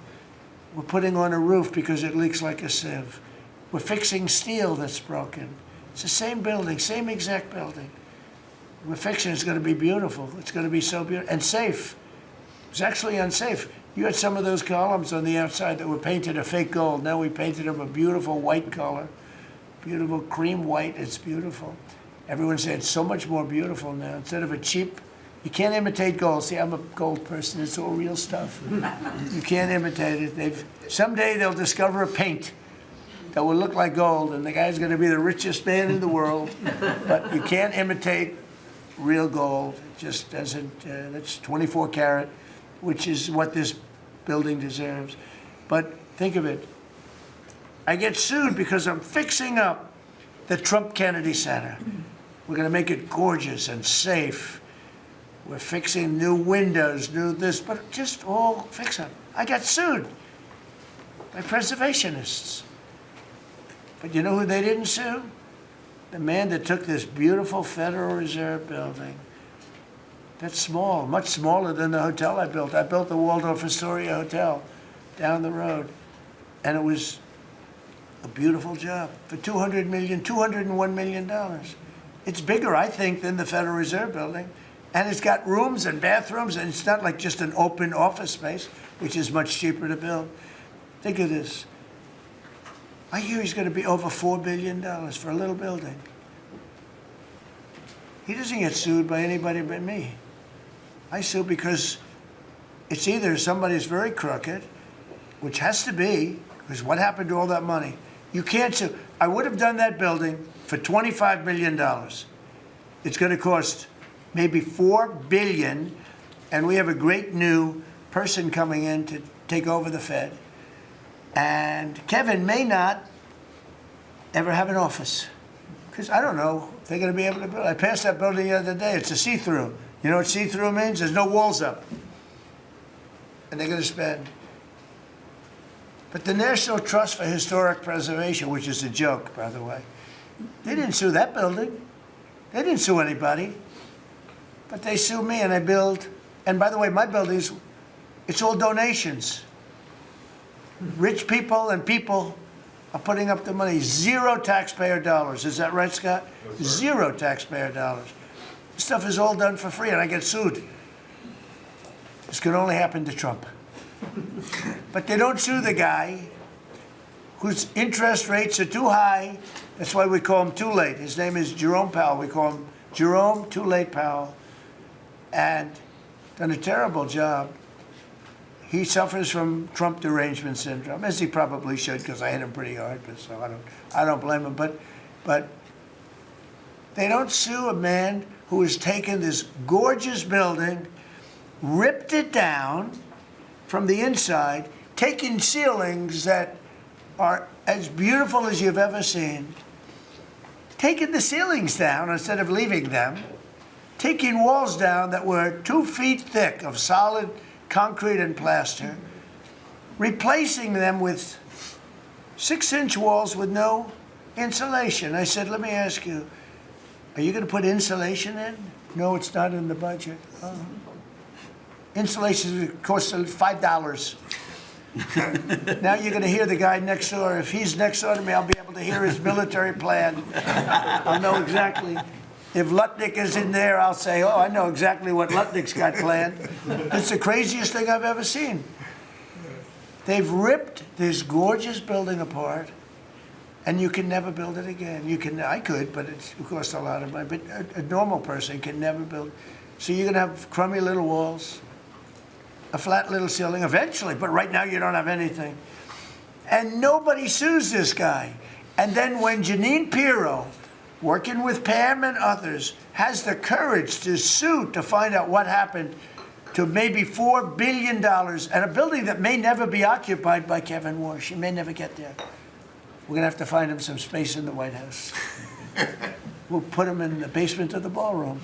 We're putting on a roof because it leaks like a sieve. We're fixing steel that's broken. It's the same building, same exact building. We're fixing it's going to be beautiful. It's going to be so beautiful and safe. It's actually unsafe. You had some of those columns on the outside that were painted a fake gold. Now we painted them a beautiful white color, beautiful cream white. It's beautiful. Everyone said it's so much more beautiful now. Instead of a cheap, you can't imitate gold. See, I'm a gold person. It's all real stuff. You can't imitate it. Someday they'll discover a paint that will look like gold, and the guy's going to be the richest man in the world. But you can't imitate real gold. It just doesn't. That's 24 karat, which is what this building deserves. But think of it. I get sued because I'm fixing up the Trump Kennedy Center. We're going to make it gorgeous and safe. We're fixing new windows, new this, but just all fix up. I got sued by preservationists. But you know who they didn't sue? The man that took this beautiful Federal Reserve building. That's small, much smaller than the hotel I built. I built the Waldorf Astoria Hotel down the road. And it was a beautiful job for $201 million. It's bigger, I think, than the Federal Reserve building. And it's got rooms and bathrooms, and it's not like just an open office space, which is much cheaper to build. Think of this. I hear he's going to be over $4 billion for a little building. He doesn't get sued by anybody but me. I sue because it's either somebody's very crooked, which has to be, because what happened to all that money? You can't sue. I would have done that building for $25 million. It's going to cost maybe $4 billion, and we have a great new person coming in to take over the Fed. And Kevin may not ever have an office, because I don't know if they're going to be able to build. I passed that building the other day. It's a see-through. You know what see-through means? There's no walls up. And they're going to spend. But the National Trust for Historic Preservation, which is a joke, by the way, they didn't sue that building. They didn't sue anybody. But they sue me, and I build. And by the way, my buildings, it's all donations. Rich people and people are putting up the money. Zero taxpayer dollars. Is that right, Scott? Yes, zero taxpayer dollars. This stuff is all done for free, and I get sued. This could only happen to Trump. But they don't sue the guy whose interest rates are too high. That's why we call him Too Late. His name is Jerome Powell. We call him Jerome Too Late Powell. And done a terrible job. He suffers from Trump derangement syndrome, as he probably should, because I hit him pretty hard. But so I don't blame him. But they don't sue a man who has taken this gorgeous building, ripped it down from the inside, taking ceilings that are as beautiful as you've ever seen, taking the ceilings down instead of leaving them, taking walls down that were 2 feet thick of solid concrete and plaster, replacing them with 6-inch walls with no insulation. I said, let me ask you, are you going to put insulation in? No, it's not in the budget. Insulation costs $5. Now you're going to hear the guy next door. If he's next door to me, I'll be able to hear his military plan. I'll know exactly. If Lutnick is in there, I'll say, oh, I know exactly what Lutnick's got planned. It's the craziest thing I've ever seen. They've ripped this gorgeous building apart, and you can never build it again. You can, I could, but it costs a lot of money. But a normal person can never build. So you're going to have crummy little walls, a flat little ceiling eventually, but right now you don't have anything. And nobody sues this guy. And then when Jeanine Pirro, working with Pam and others, has the courage to sue to find out what happened to maybe $4 billion and a building that may never be occupied by Kevin Warsh. He may never get there. We're going to have to find him some space in the White House. We'll put him in the basement of the ballroom.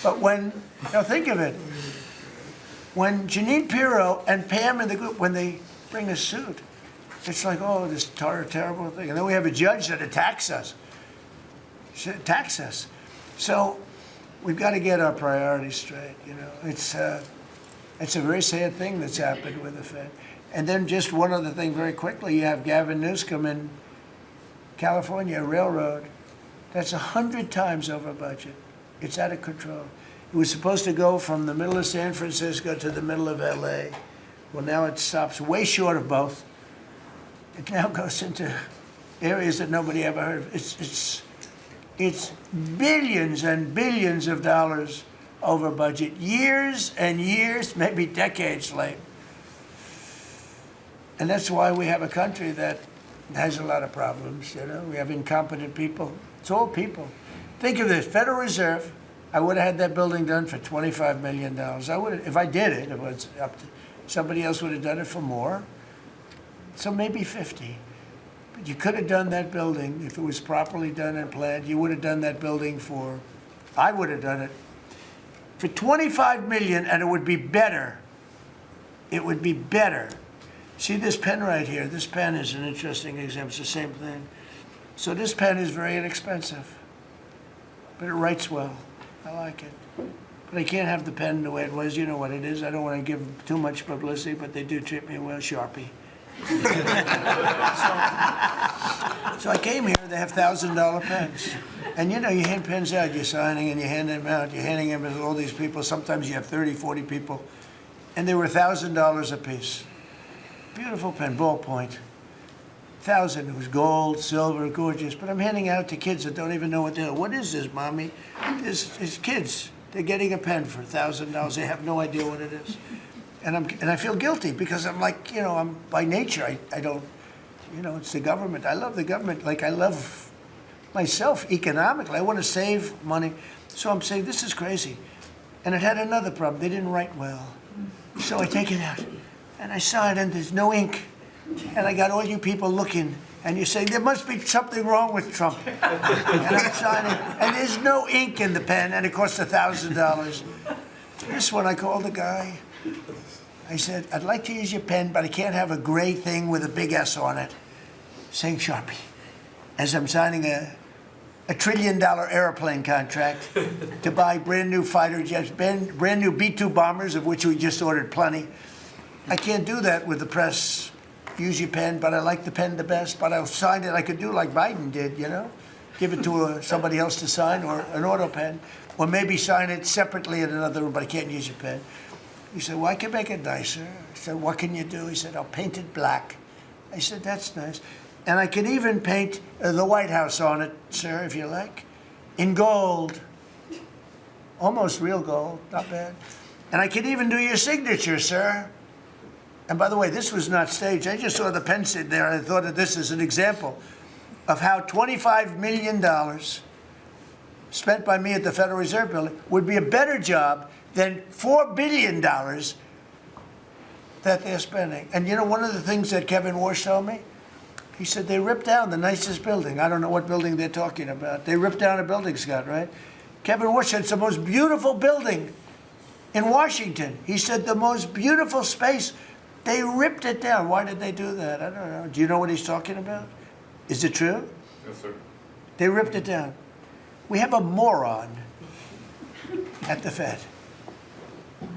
But when, now think of it, when Jeanine Pirro and Pam and the group, when they bring a suit, it's like, oh, this terrible thing. And then we have a judge that attacks us. So we've got to get our priorities straight, you know. It's a very sad thing that's happened with the Fed. And then just one other thing very quickly, you have Gavin Newsom in California Railroad. That's 100 times over budget. It's out of control. It was supposed to go from the middle of San Francisco to the middle of LA. Well, now it stops way short of both. It now goes into areas that nobody ever heard of. It's billions and billions of dollars over budget, years and years, maybe decades late. And that's why we have a country that has a lot of problems, you know. We have incompetent people. It's all people. Think of this, Federal Reserve, I would have had that building done for $25 million. I would, if I did it, it was up to, somebody else would have done it for more. So maybe 50. But you could have done that building, if it was properly done and planned, you would have done that building for, I would have done it, for $25 million, and it would be better. It would be better. See this pen right here? This pen is an interesting example. It's the same thing. So this pen is very inexpensive, but it writes well. I like it. But I can't have the pen the way it was. You know what it is. I don't want to give too much publicity, but they do treat me well, Sharpie. So I came here, they have $1,000 pens. And you know, you hand pens out, you're signing and you hand them out, you're handing them to all these people. Sometimes you have 30, 40 people. And they were $1,000 a piece. Beautiful pen, ballpoint. 1,000, it was gold, silver, gorgeous. But I'm handing out to kids that don't even know what they're doing. What is this, Mommy? It's kids. They're getting a pen for $1,000. They have no idea what it is. And I feel guilty because I'm like, you know, I'm by nature, I don't, you know, it's the government. I love the government like I love myself economically. I want to save money. So I'm saying, this is crazy. And it had another problem. They didn't write well. So I take it out and I saw it and there's no ink. And I got all you people looking and you're saying, there must be something wrong with Trump. And I'm signing and there's no ink in the pen and it costs $1,000. This one I called the guy. I said, I'd like to use your pen, but I can't have a gray thing with a big S on it, saying Sharpie, as I'm signing a $1 trillion airplane contract to buy brand new fighter jets, brand new B-2 bombers, of which we just ordered plenty. I can't do that with the press. Use your pen, but I like the pen the best, but I'll sign it. I could do like Biden did, you know, give it to somebody else to sign, or an auto pen, or maybe sign it separately in another room, but I can't use your pen. He said, well, I can make it nicer. I said, what can you do? He said, I'll paint it black. I said, that's nice. And I can even paint the White House on it, sir, if you like, in gold. Almost real gold, not bad. And I can even do your signature, sir. And by the way, this was not staged. I just saw the pen sit there, and I thought of this as an example of how $25 million spent by me at the Federal Reserve Building would be a better job than $4 billion that they're spending. And you know, one of the things that Kevin Warsh told me, he said they ripped down the nicest building. I don't know what building they're talking about. They ripped down a building, Scott, right? Kevin Warsh said it's the most beautiful building in Washington. He said the most beautiful space. They ripped it down. Why did they do that? I don't know. Do you know what he's talking about? Is it true? Yes, sir. They ripped it down. We have a moron at the Fed.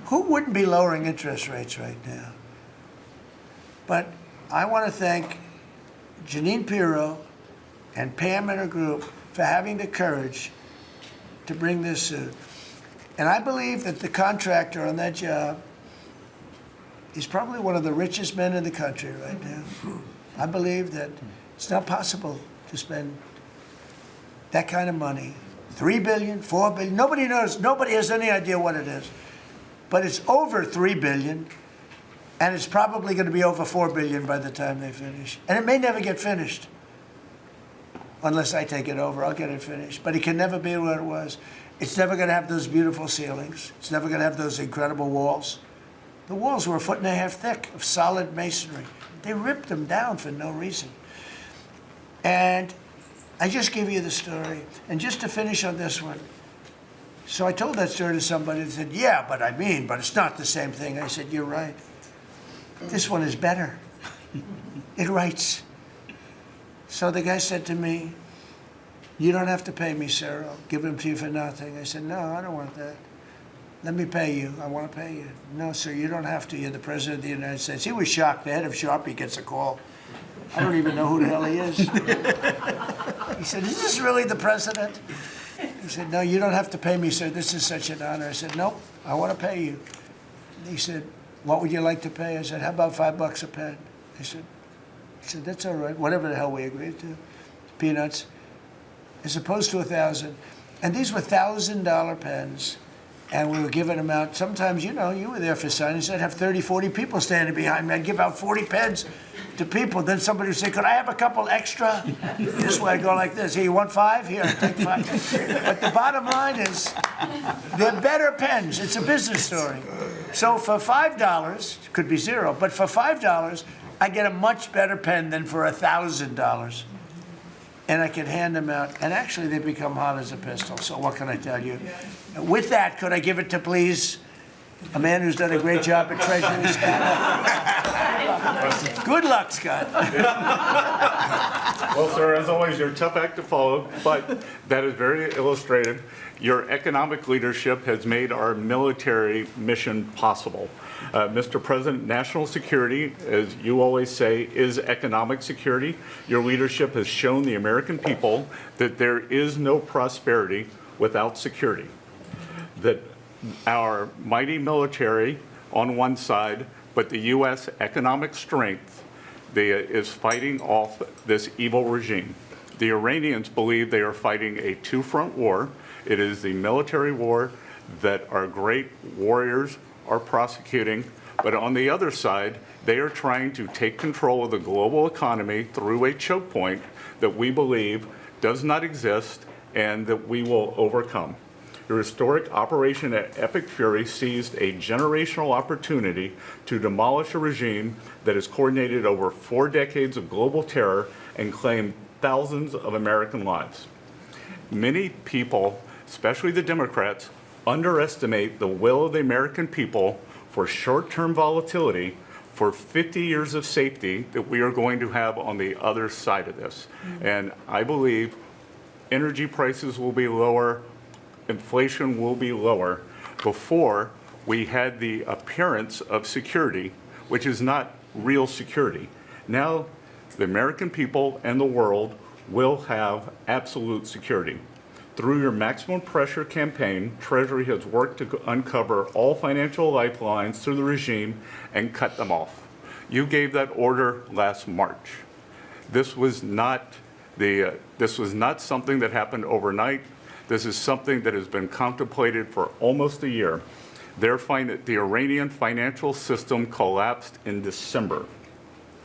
Who wouldn't be lowering interest rates right now? But I want to thank Janine Pirro and Pam and her group for having the courage to bring this suit. And I believe that the contractor on that job is probably one of the richest men in the country right now. I believe that it's not possible to spend that kind of money. 3 billion, 4 billion, nobody knows, nobody has any idea what it is. But it's over 3 billion, and it's probably going to be over 4 billion by the time they finish. And it may never get finished. Unless I take it over, I'll get it finished. But it can never be what it was. It's never going to have those beautiful ceilings. It's never going to have those incredible walls. The walls were 1.5 feet thick of solid masonry. They ripped them down for no reason. And I just give you the story. And just to finish on this one, so I told that story to somebody and said, yeah, but it's not the same thing. I said, you're right. This one is better. It writes. So the guy said to me, you don't have to pay me, sir. I'll give them to you for nothing. I said, no, I don't want that. Let me pay you. I want to pay you. No, sir, you don't have to. You're the President of the United States. He was shocked. The head of Sharpie gets a call. I don't even know who the hell he is. He said, is this really the President? He said, no, you don't have to pay me, sir. This is such an honor. I said, nope, I want to pay you. He said, what would you like to pay? I said, how about $5 a pen? He said, that's all right, whatever the hell we agreed to. Peanuts. As opposed to 1,000. And these were $1,000 pens. And we were giving them out. Sometimes, you know, you were there for signings. I'd have 30, 40 people standing behind me. I'd give out 40 pens to people. Then somebody would say, could I have a couple extra? This way, I'd go like this. Here, you want 5? Here, take 5. But the bottom line is, they're better pens. It's a business story. So for $5, could be 0, but for $5, I get a much better pen than for $1,000. And I can hand them out. And actually, they become hot as a pistol. So what can I tell you? With that, could I give it to, please, a man who's done a great job at Treasury, Scott? Good luck, Scott. Well, sir, as always, you're a tough act to follow, but that is very illustrative. Your economic leadership has made our military mission possible. Mr. President, national security, as you always say, is economic security. Your leadership has shown the American people that there is no prosperity without security. That our mighty military on one side, but the U.S. economic strength is fighting off this evil regime. The Iranians believe they are fighting a two-front war. It is the military war that our great warriors are prosecuting, but on the other side, they are trying to take control of the global economy through a choke point that we believe does not exist and that we will overcome. Your historic Operation Epic Fury seized a generational opportunity to demolish a regime that has coordinated over 4 decades of global terror and claimed thousands of American lives. Many people, especially the Democrats, underestimate the will of the American people for short-term volatility for 50 years of safety that we are going to have on the other side of this. And I believe energy prices will be lower, inflation will be lower before we had the appearance of security, which is not real security. Now, the American people and the world will have absolute security. Through your maximum pressure campaign, Treasury has worked to uncover all financial lifelines through the regime and cut them off. You gave that order last March. This was not something that happened overnight. This is something that has been contemplated for almost a year. The Iranian financial system collapsed in December.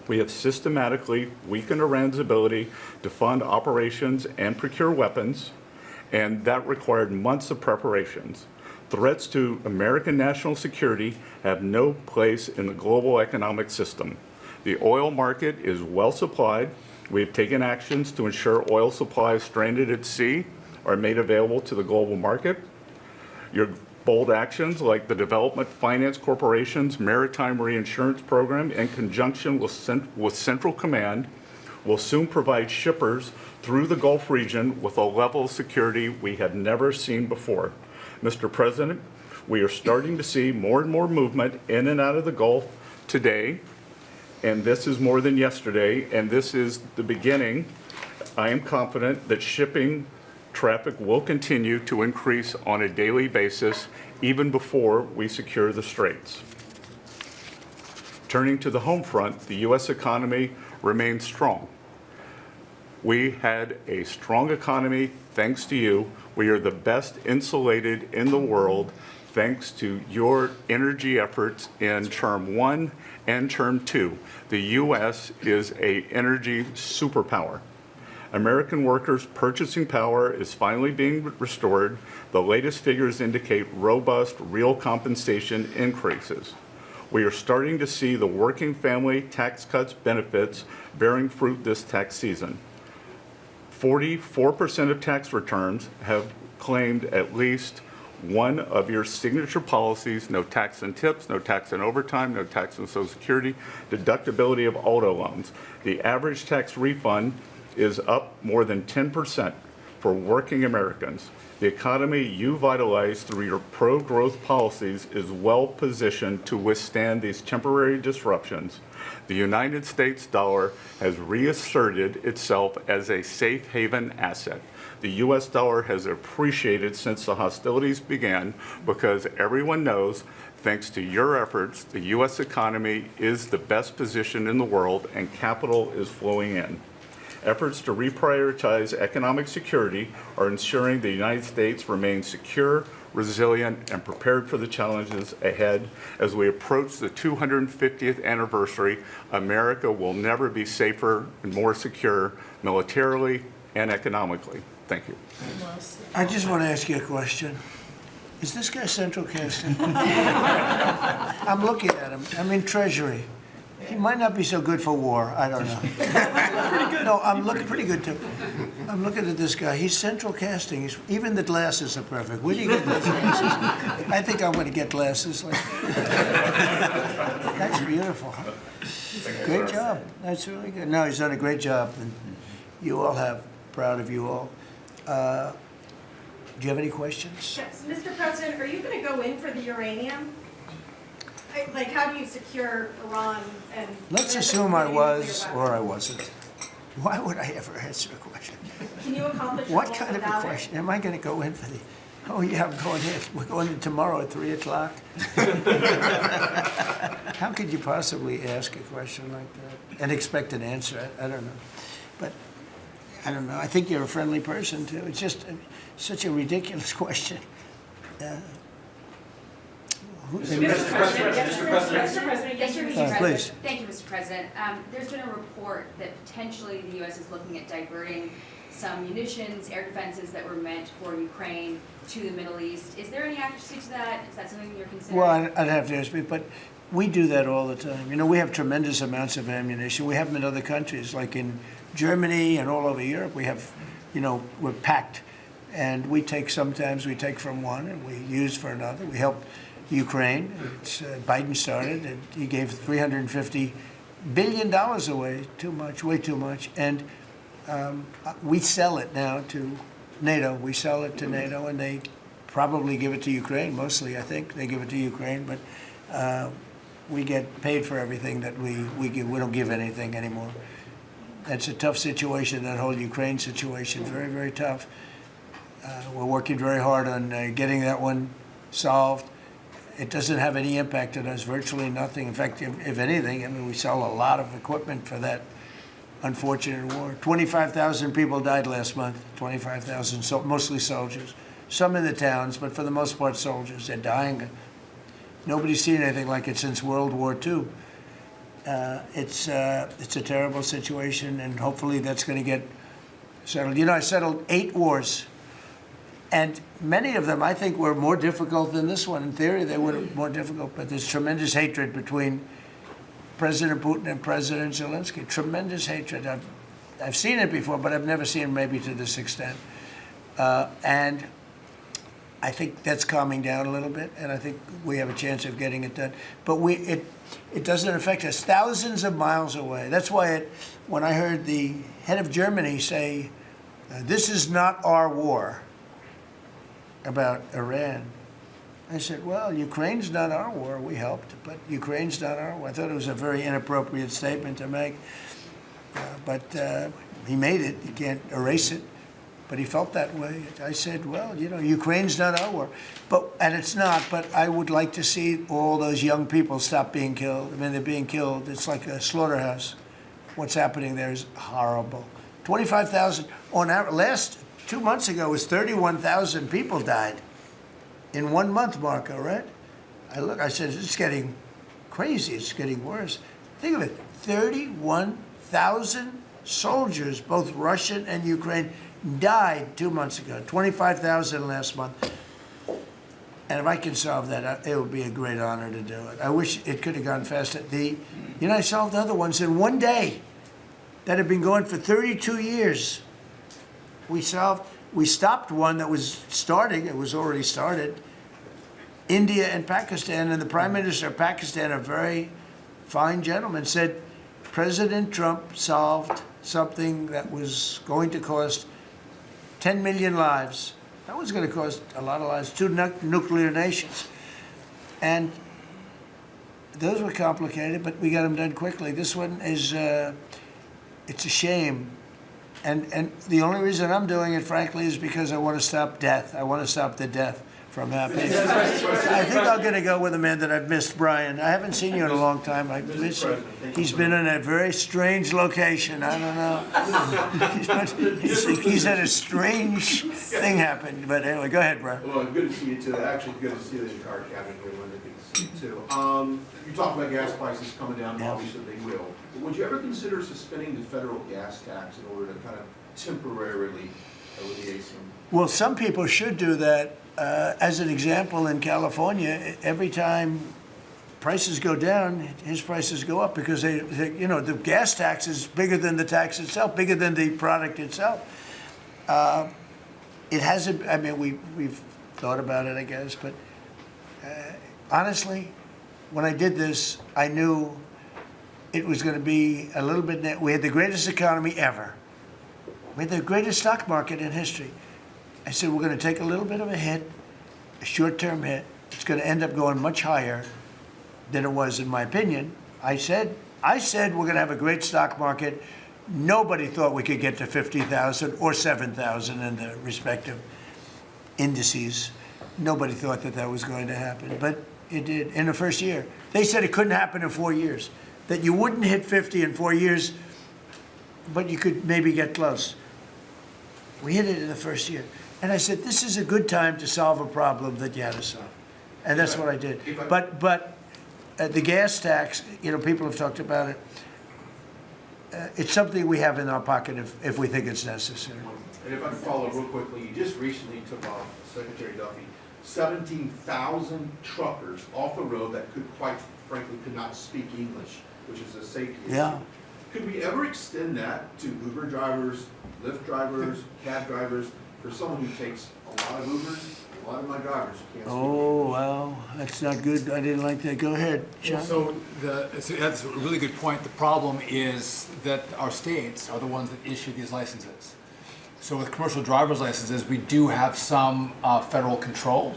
We have systematically weakened Iran's ability to fund operations and procure weapons, and that required months of preparations. Threats to American national security have no place in the global economic system. The oil market is well supplied. We have taken actions to ensure oil supplies stranded at sea are made available to the global market. Your bold actions like the Development Finance Corporation's Maritime Reinsurance Program in conjunction with Central Command will soon provide shippers through the Gulf region with a level of security we had never seen before. Mr. President, We are starting to see more and more movement in and out of the Gulf today, and this is more than yesterday, and this is the beginning. I am confident that shipping traffic will continue to increase on a daily basis, even before we secure the straits. Turning to the home front, the U.S. economy remains strong. We had a strong economy thanks to you. We are the best insulated in the world thanks to your energy efforts in term 1 and term 2. The U.S. is an energy superpower. American workers' purchasing power is finally being restored. The latest figures indicate robust real compensation increases. We are starting to see the working family tax cuts benefits bearing fruit this tax season. 44% of tax returns have claimed at least one of your signature policies: no tax on tips, no tax on overtime, no tax on Social Security, deductibility of auto loans. The average tax refund is up more than 10% for working Americans. The economy you vitalized through your pro-growth policies is well positioned to withstand these temporary disruptions. The United States dollar has reasserted itself as a safe haven asset. The U.S. dollar has appreciated since the hostilities began because everyone knows, thanks to your efforts, the U.S. economy is the best position in the world and capital is flowing in. Efforts to reprioritize economic security are ensuring the United States remains secure, resilient, and prepared for the challenges ahead. As we approach the 250th anniversary, America will never be safer and more secure militarily and economically. Thank you. I just want to ask you a question. Is this guy Central Casting? I'm looking at him. I'm in Treasury. He might not be so good for war. I don't know. Pretty good. No, I'm looking pretty good too. I'm looking at this guy. He's Central Casting. Even the glasses are perfect. Where do you get those glasses? I think I'm going to get glasses. That's beautiful. Great job. That's really good. No, he's done a great job, and you all have. Proud of you all. Do you have any questions? Yes, Mr. President, are you going to go in for the uranium? Like, how do you secure Iran and... Let's assume I was or I wasn't. Why would I ever answer a question? Can you accomplish your What goals kind of a without question? Am I going to go in for the... Oh, yeah, I'm going in. We're going in tomorrow at 3 o'clock. How could you possibly ask a question like that and expect an answer? I don't know. But I don't know. I think you're a friendly person, too. It's just such a ridiculous question. Mr. President, yes, Mr. President. Please. Thank you, Mr. President. There's been a report that potentially the U.S. is looking at diverting some munitions, air defenses that were meant for Ukraine to the Middle East. Is there any accuracy to that? Is that something you're considering? Well, I'd have to ask you, but we do that all the time. You know, we have tremendous amounts of ammunition. We have them in other countries, like in Germany and all over Europe. We have, you know, we're packed. And sometimes we take from one and we use for another. We help Ukraine. Biden started, and he gave $350 billion away, too much, way too much. And we sell it now to NATO. We sell it to NATO, and they probably give it to Ukraine, mostly, I think. They give it to Ukraine, but we get paid for everything that we give. We don't give anything anymore. That's a tough situation, that whole Ukraine situation, very, very tough. We're working very hard on getting that one solved. It doesn't have any impact on us, virtually nothing. In fact, if anything, I mean, we sell a lot of equipment for that unfortunate war. 25,000 people died last month, 25,000, so mostly soldiers. Some in the towns, but for the most part, soldiers. They're dying. Nobody's seen anything like it since World War II. It's a terrible situation, and hopefully that's going to get settled. You know, I settled 8 wars. And many of them, I think, were more difficult than this one. In theory, they were more difficult, but there's tremendous hatred between President Putin and President Zelensky. Tremendous hatred. I've seen it before, but I've never seen it maybe to this extent. And I think that's calming down a little bit, and I think we have a chance of getting it done. But it doesn't affect us. Thousands of miles away. That's why when I heard the head of Germany say, this is not our war, about Iran, I said, well, Ukraine's not our war. We helped, but Ukraine's not our war. I thought it was a very inappropriate statement to make. But he made it. You can't erase it. But he felt that way. I said, well, you know, Ukraine's not our war. And it's not, but I would like to see all those young people stop being killed. I mean, they're being killed. It's like a slaughterhouse. What's happening there is horrible. 25,000 on average. 2 months ago, was 31,000 people died in 1 month, Marco, right? I said, it's getting crazy. It's getting worse. Think of it, 31,000 soldiers, both Russian and Ukraine, died 2 months ago, 25,000 last month. And if I can solve that, it would be a great honor to do it. I wish it could have gone faster. I solved other ones in 1 day that had been going for 32 years. We stopped one that was starting, it was already started, India and Pakistan, and the Prime Minister of Pakistan, a very fine gentleman, said President Trump solved something that was going to cost 10 million lives. That was going to cost a lot of lives, 2 nuclear nations. And those were complicated, but we got them done quickly. This one is, it's a shame. And the only reason I'm doing it, frankly, is because I want to stop death. I want to stop the death from happening. I think I'm going to go with a man that I've missed, Brian. I haven't seen you in a long time. I miss you. He's been in a very strange location. I don't know. He's had a strange thing happen. But anyway, go ahead, Brian. Well, good to see you too. Actually, good to see the entire cabinet here. Linda, good to see you too. You talked about gas prices coming down. Yeah. Obviously, they will. But would you ever consider suspending the federal gas tax in order to kind of temporarily alleviate some? Well, some people should do that. As an example, in California, every time prices go down, his prices go up because the gas tax is bigger than the tax itself, bigger than the product itself. It hasn't. I mean, we've thought about it, I guess, but honestly, when I did this, I knew it was going to be a little bit. We had the greatest economy ever. We had the greatest stock market in history. I said, we're going to take a little bit of a hit, a short-term hit. It's going to end up going much higher than it was, in my opinion. I said we're going to have a great stock market. Nobody thought we could get to 50,000 or 7,000 in the respective indices. Nobody thought that was going to happen, but it did in the first year. They said it couldn't happen in 4 years, that you wouldn't hit 50 in 4 years, but you could maybe get close. We hit it in the first year. And I said, this is a good time to solve a problem that you had to solve. And that's what I did. But the gas tax, people have talked about it. It's something we have in our pocket if we think it's necessary. And if I can follow real quickly, you just recently took off, Secretary Duffy, 17,000 truckers off the road that quite frankly, could not speak English, which is a safety issue. Yeah. Could we ever extend that to Uber drivers, Lyft drivers, cab drivers, for someone who takes a lot of Ubers? A lot of my drivers can't speak English. Wow, that's not good. I didn't like that. Go ahead, John. So that's a really good point. The problem is that our states are the ones that issue these licenses. So with commercial driver's licenses, we do have some federal control.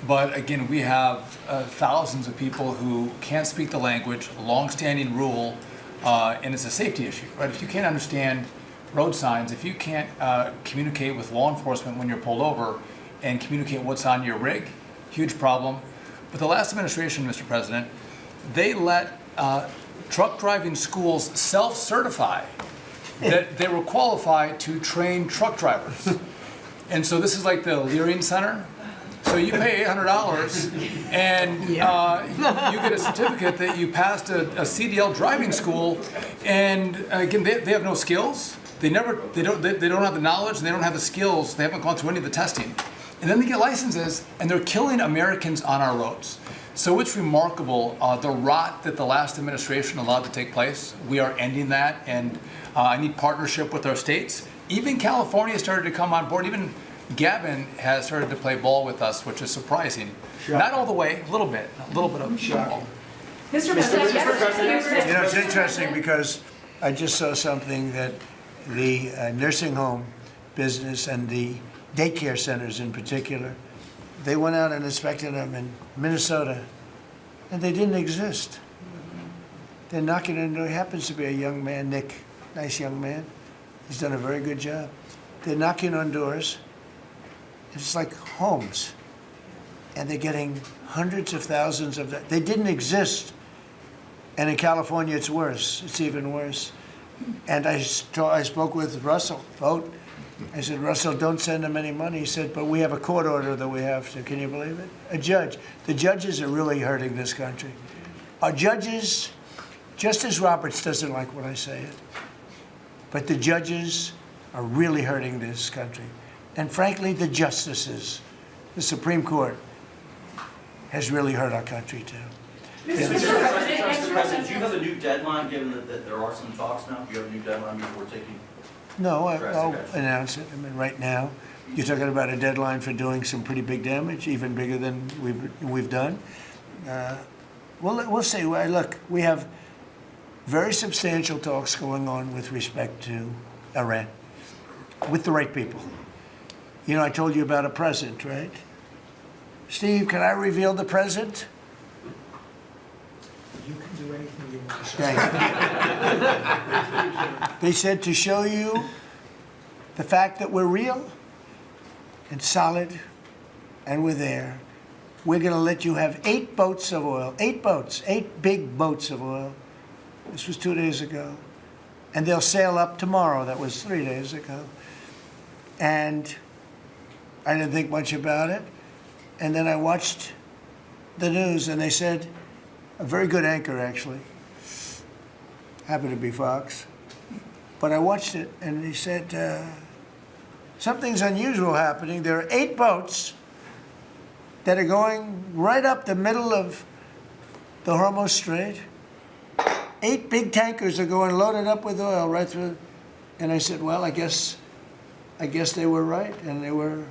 But again, we have thousands of people who can't speak the language, long-standing rule, and it's a safety issue, right? If you can't understand road signs, if you can't communicate with law enforcement when you're pulled over and communicate what's on your rig, huge problem. But the last administration, Mr. President, they let truck driving schools self-certify that they were qualified to train truck drivers. And so this is like the Leering Center. So you pay $800 and you get a certificate that you passed a CDL driving school, and again, they have no skills. They don't have the knowledge, and they don't have the skills. They haven't gone through any of the testing. And then they get licenses, and they're killing Americans on our roads. So it's remarkable, the rot that the last administration allowed to take place. We are ending that, and I need partnership with our states. Even California started to come on board. Even Gavin has started to play ball with us, which is surprising. Shocking. Not all the way, a little bit of ball. Mr. President, it's interesting because I just saw something that the nursing home business and the daycare centers in particular they went out and inspected them in Minnesota, and they didn't exist. They're knocking on, there happens to be a young man, Nick, nice young man. He's done a very good job. They're knocking on doors. It's like homes. And they're getting hundreds of thousands of that. They didn't exist. And in California, it's worse. It's even worse. And I spoke with Russell Vought. I said, Russell, don't send them any money. He said, but we have a court order that we have to. Can you believe it? A judge. The judges are really hurting this country. Our judges, Justice Roberts doesn't like when I say it, but the judges are really hurting this country. And frankly, the justices, the Supreme Court, has really hurt our country too. Mr. President, do you have a new deadline, given that there are some talks now? Do you have a new deadline before taking? No, I'll announce it. I mean, right now, you're talking about a deadline for doing some pretty big damage, even bigger than we've done. We'll see. Look, we have very substantial talks going on with respect to Iran, with the right people. You know, I told you about a present, right? Steve, can I reveal the present? You can do anything you want. Thank you. They said to show you the fact that we're real and solid and we're there, we're going to let you have 8 boats of oil, 8 boats, 8 big boats of oil. This was 2 days ago. And they'll sail up tomorrow. That was 3 days ago. And I didn't think much about it. And then I watched the news, and they said, a very good anchor, actually, happened to be Fox. But I watched it, and he said, something's unusual happening. There are 8 boats that are going right up the middle of the Hormuz Strait. 8 big tankers are going loaded up with oil right through. And I said, well, I guess they were right, and they were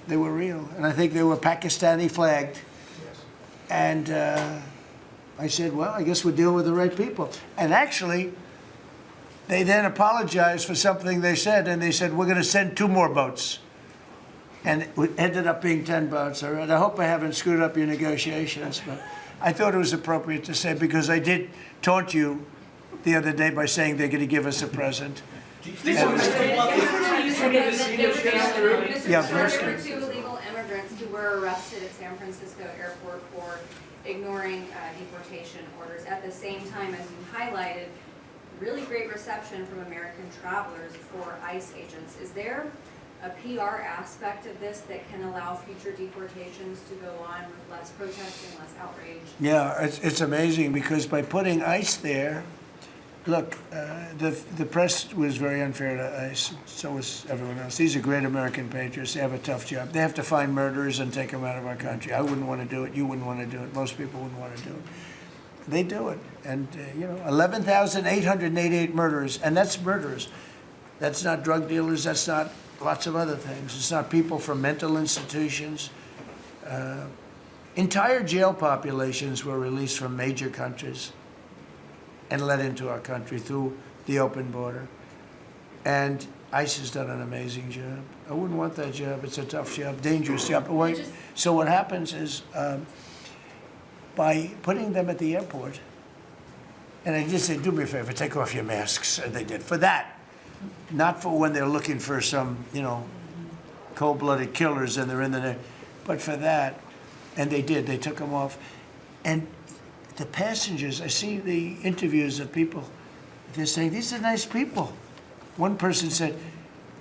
real. And I think they were Pakistani flagged. Yes. And I said, well, I guess we're dealing with the right people. And actually, they then apologized for something they said, and they said, we're going to send 2 more boats. And it ended up being 10 boats. All right. I hope I haven't screwed up your negotiations, but I thought it was appropriate to say, because I did taunt you the other day by saying they're going to give us a present. There were 2 illegal immigrants who were arrested at San Francisco airport for ignoring deportation orders. At the same time, as you highlighted, really great reception from American travelers for ICE agents. Is there a PR aspect of this that can allow future deportations to go on with less protesting, less outrage? Yeah, it's amazing, because by putting ICE there, look, the press was very unfair to ICE. So was everyone else. These are great American patriots. They have a tough job. They have to find murderers and take them out of our country. I wouldn't want to do it. You wouldn't want to do it. Most people wouldn't want to do it. They do it. And, 11,888 murderers. And that's murderers. That's not drug dealers. That's not lots of other things. It's not people from mental institutions. Entire jail populations were released from major countries and let into our country through the open border. And ICE has done an amazing job. I wouldn't want that job. It's a tough job, dangerous job. So what happens is, by putting them at the airport, and I just say, do me a favor, take off your masks, and they did. For that, not for when they're looking for some, cold-blooded killers and they're in the, but for that, and they did. They took them off. And the passengers, I see the interviews of people, they're saying, these are nice people. One person said,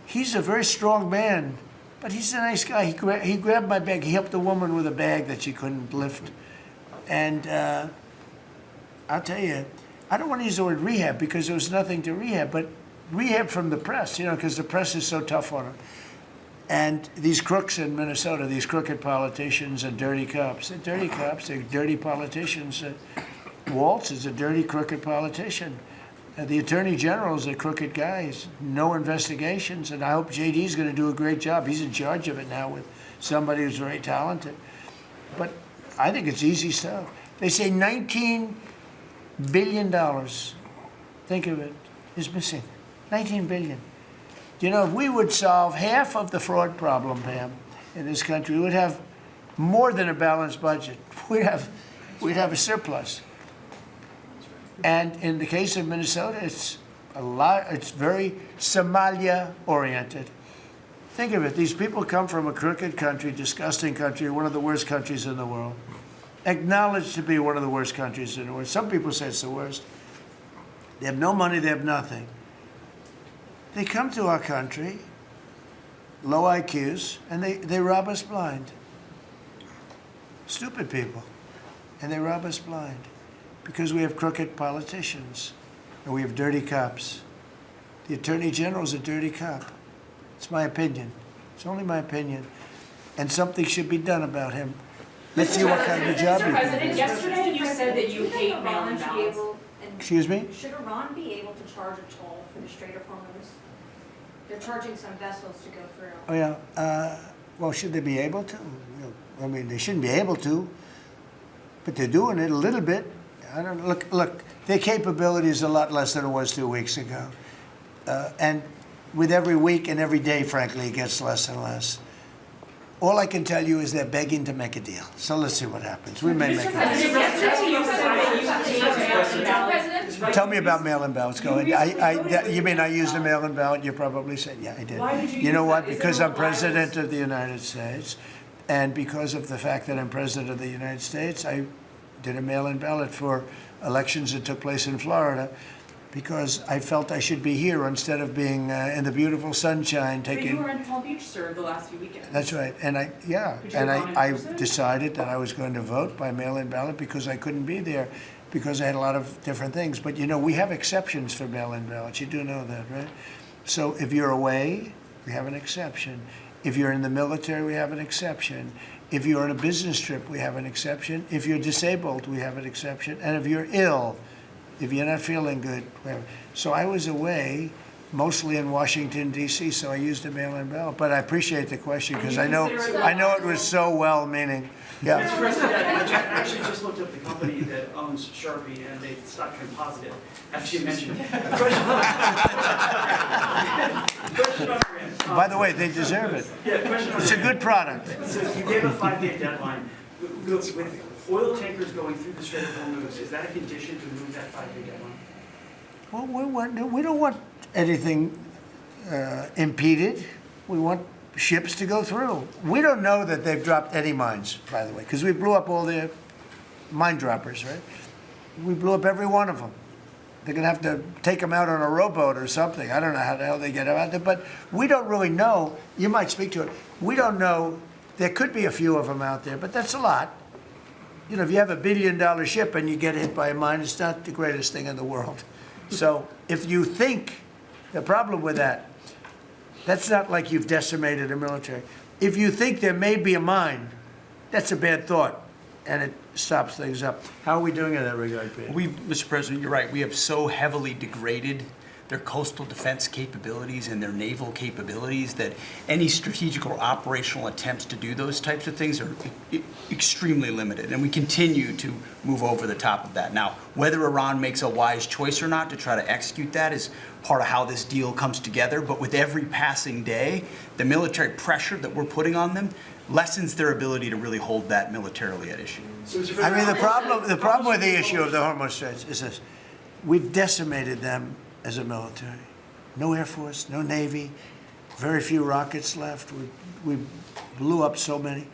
he's a very strong man, but he's a nice guy. He grabbed my bag. He helped a woman with a bag that she couldn't lift. And I'll tell you, I don't want to use the word rehab because there was nothing to rehab, but rehab from the press, because the press is so tough on them. And these crooks in Minnesota, these crooked politicians and dirty cops. They're dirty cops, they're dirty politicians. Waltz is a dirty, crooked politician. The Attorney General is a crooked guy. He's no investigations, and I hope JD's going to do a great job. He's in charge of it now with somebody who's very talented. But I think it's easy stuff. They say $19 billion, think of it, is missing. $19 billion. If we would solve half of the fraud problem, Pam, in this country, we would have more than a balanced budget. We'd have a surplus. And in the case of Minnesota, it's very Somalia-oriented. Think of it, these people come from a crooked country, disgusting country, one of the worst countries in the world, acknowledged to be one of the worst countries in the world. Some people say it's the worst. They have no money, they have nothing. They come to our country, low IQs, and they rob us blind. Stupid people. And they rob us blind because we have crooked politicians and we have dirty cops. The Attorney General's a dirty cop. It's my opinion. It's only my opinion. And something should be done about him. Let's see what kind of job he Mr. President, can do. yesterday you said that you hate mail-in ballots. Excuse me? Should Iran be able to charge a toll for the Strait of Hormuz? They're charging some vessels to go through. Oh, yeah. Well, should they be able to? I mean, they shouldn't be able to, but they're doing it a little bit. I don't look. Their capability is a lot less than it was 2 weeks ago, and with every week and every day, frankly, it gets less and less. All I can tell you is they're begging to make a deal. So let's see what happens. We may make a deal. Tell me about mail-in ballots. Go ahead. You mean I used a mail-in ballot? You probably said, yeah, I did. Why did You know use what? that? Is Because there I'm a president of the United States, and because of the fact that I'm president of the United States, I did a mail-in ballot for elections that took place in Florida, because I felt I should be here instead of being in the beautiful sunshine But you taking. were in Palm Beach, sir, the last few weekends. That's right, and Could you have gone in I person? decided that I was going to vote by mail-in ballot because I couldn't be there, because I had a lot of different things. But you know, we have exceptions for mail-in ballots. You do know that, right? So if you're away, we have an exception. If you're in the military, we have an exception. If you're on a business trip, we have an exception. If you're disabled, we have an exception. And if you're ill, if you're not feeling good, whatever. So I was away, mostly in Washington, D.C., so I used a mail-in ballot. But I appreciate the question, because I know it was so well-meaning. Yeah. Mr. President, I actually just looked up the company that owns Sharpie, and they stock turned positive after you mentioned it. Question on your end. By the way, they deserve it. Yeah, question on It's a your good end. product. So you gave a 5-day deadline. With oil tankers going through the Strait of Hormuz, is that a condition to move that 5-day deadline? Well, we don't want anything impeded. We want ships to go through. We don't know that they've dropped any mines, by the way, because we blew up all their mine droppers, right? We blew up every one of them. They're going to have to take them out on a rowboat or something. I don't know how the hell they get them out there, but we don't really know. You might speak to it. We don't know. There could be a few of them out there, but that's a lot. You know, if you have $1 billion ship and you get hit by a mine, it's not the greatest thing in the world. So if you think, the problem with that, that's not like you've decimated a military. If you think there may be a mine, that's a bad thought, and it stops things up. How are we doing in that regard, Peter? Mr. President, you're right. We have so heavily degraded their coastal defense capabilities and their naval capabilities that any strategic or operational attempts to do those types of things are extremely limited. And we continue to move over the top of that. Now, whether Iran makes a wise choice or not to try to execute that is part of how this deal comes together. But with every passing day, the military pressure that we're putting on them lessens their ability to really hold that militarily at issue. I mean, the problem with the issue of the Hormuz Straits is this. We've decimated them as a military. No Air Force, no Navy, very few rockets left. We blew up so many.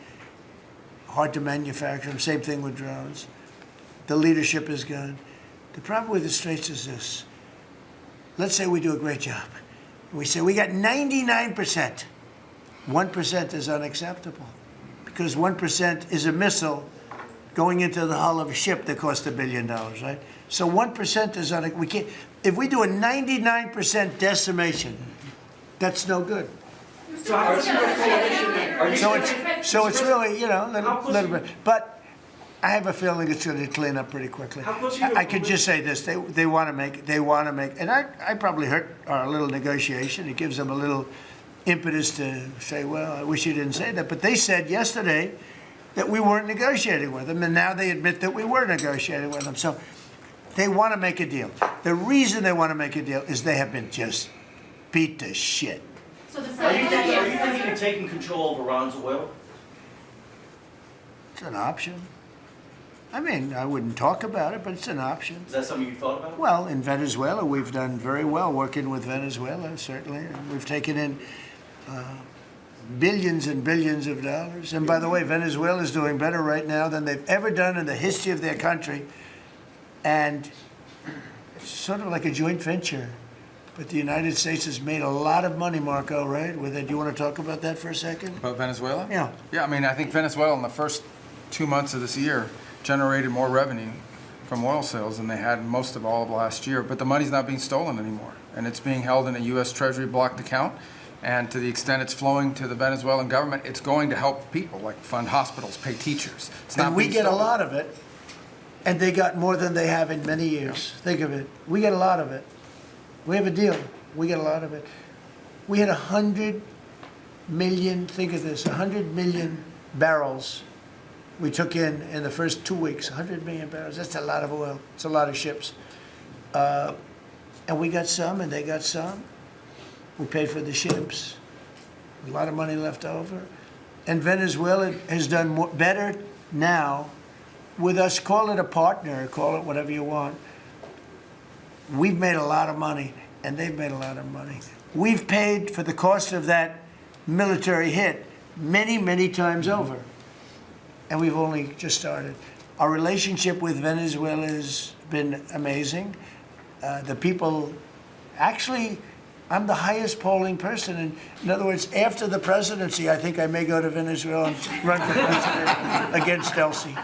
Hard to manufacture them. Same thing with drones. The leadership is gone. The problem with the Straits is this. Let's say we do a great job. We say we got 99%. 1% is unacceptable, because 1% is a missile going into the hull of a ship that cost $1 billion, right? So 1% is we can't. If we do a 99% decimation, that's no good. So it's really, you know, a little bit. But I have a feeling it's going to clean up pretty quickly. I could just say this: they want to make, and I probably hurt our little negotiation. It gives them a little impetus to say, well, I wish you didn't say that. But they said yesterday that we weren't negotiating with them, and now they admit that we were negotiating with them. So they want to make a deal. The reason they want to make a deal is they have been just beat to shit. So are you thinking of taking control of Iran's oil? It's an option. I mean, I wouldn't talk about it, but it's an option. Is that something you thought about? Well, in Venezuela, we've done very well working with Venezuela, certainly. And we've taken in billions and billions of dollars. And by the way, Venezuela is doing better right now than they've ever done in the history of their country. And it's sort of like a joint venture. But the United States has made a lot of money, Marco, right? With it. Do you want to talk about that for a second? About Venezuela? Yeah. Yeah, I mean, I think Venezuela in the first 2 months of this year generated more revenue from oil sales than they had most of all of last year. But the money's not being stolen anymore. And it's being held in a U.S. Treasury blocked account. And to the extent it's flowing to the Venezuelan government, it's going to help people, like fund hospitals, pay teachers. It's not And we being get a stolen. lot of it. And they got more than they have in many years. Think of it. We get a lot of it. We have a deal. We get a lot of it. We had 100 million, think of this, 100 million barrels we took in the first 2 weeks. 100 million barrels. That's a lot of oil. It's a lot of ships. And we got some and they got some. We paid for the ships. A lot of money left over. And Venezuela has done better now with us. Call it a partner, call it whatever you want. We've made a lot of money, and they've made a lot of money. We've paid for the cost of that military hit many, many times over. And we've only just started. Our relationship with Venezuela has been amazing. The people, actually, I'm the highest polling person. And in other words, after the presidency, I think I may go to Venezuela and run for president against Delcy.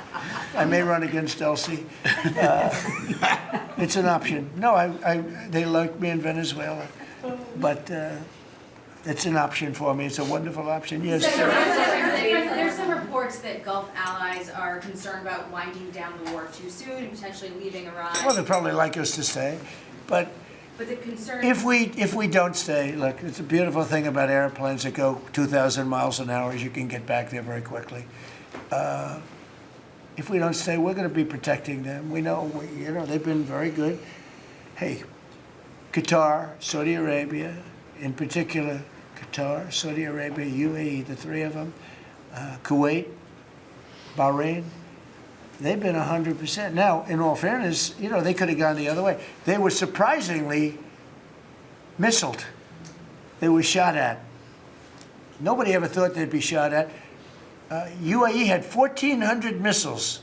I may run against Delcy. It's an option. No, they like me in Venezuela, but it's an option for me. It's a wonderful option. Yes. There's some reports that Gulf allies are concerned about winding down the war too soon and potentially leaving Iran. Well, they'd probably like us to stay, but the concern if we don't stay, look, it's a beautiful thing about airplanes that go 2,000 miles an hour is you can get back there very quickly. If we don't stay, we're going to be protecting them. We know, they've been very good. Hey, Qatar, Saudi Arabia, in particular, Qatar, Saudi Arabia, UAE, the three of them, Kuwait, Bahrain, they've been 100%. Now, in all fairness, they could have gone the other way. They were surprisingly missiled. They were shot at. Nobody ever thought they'd be shot at. UAE had 1,400 missiles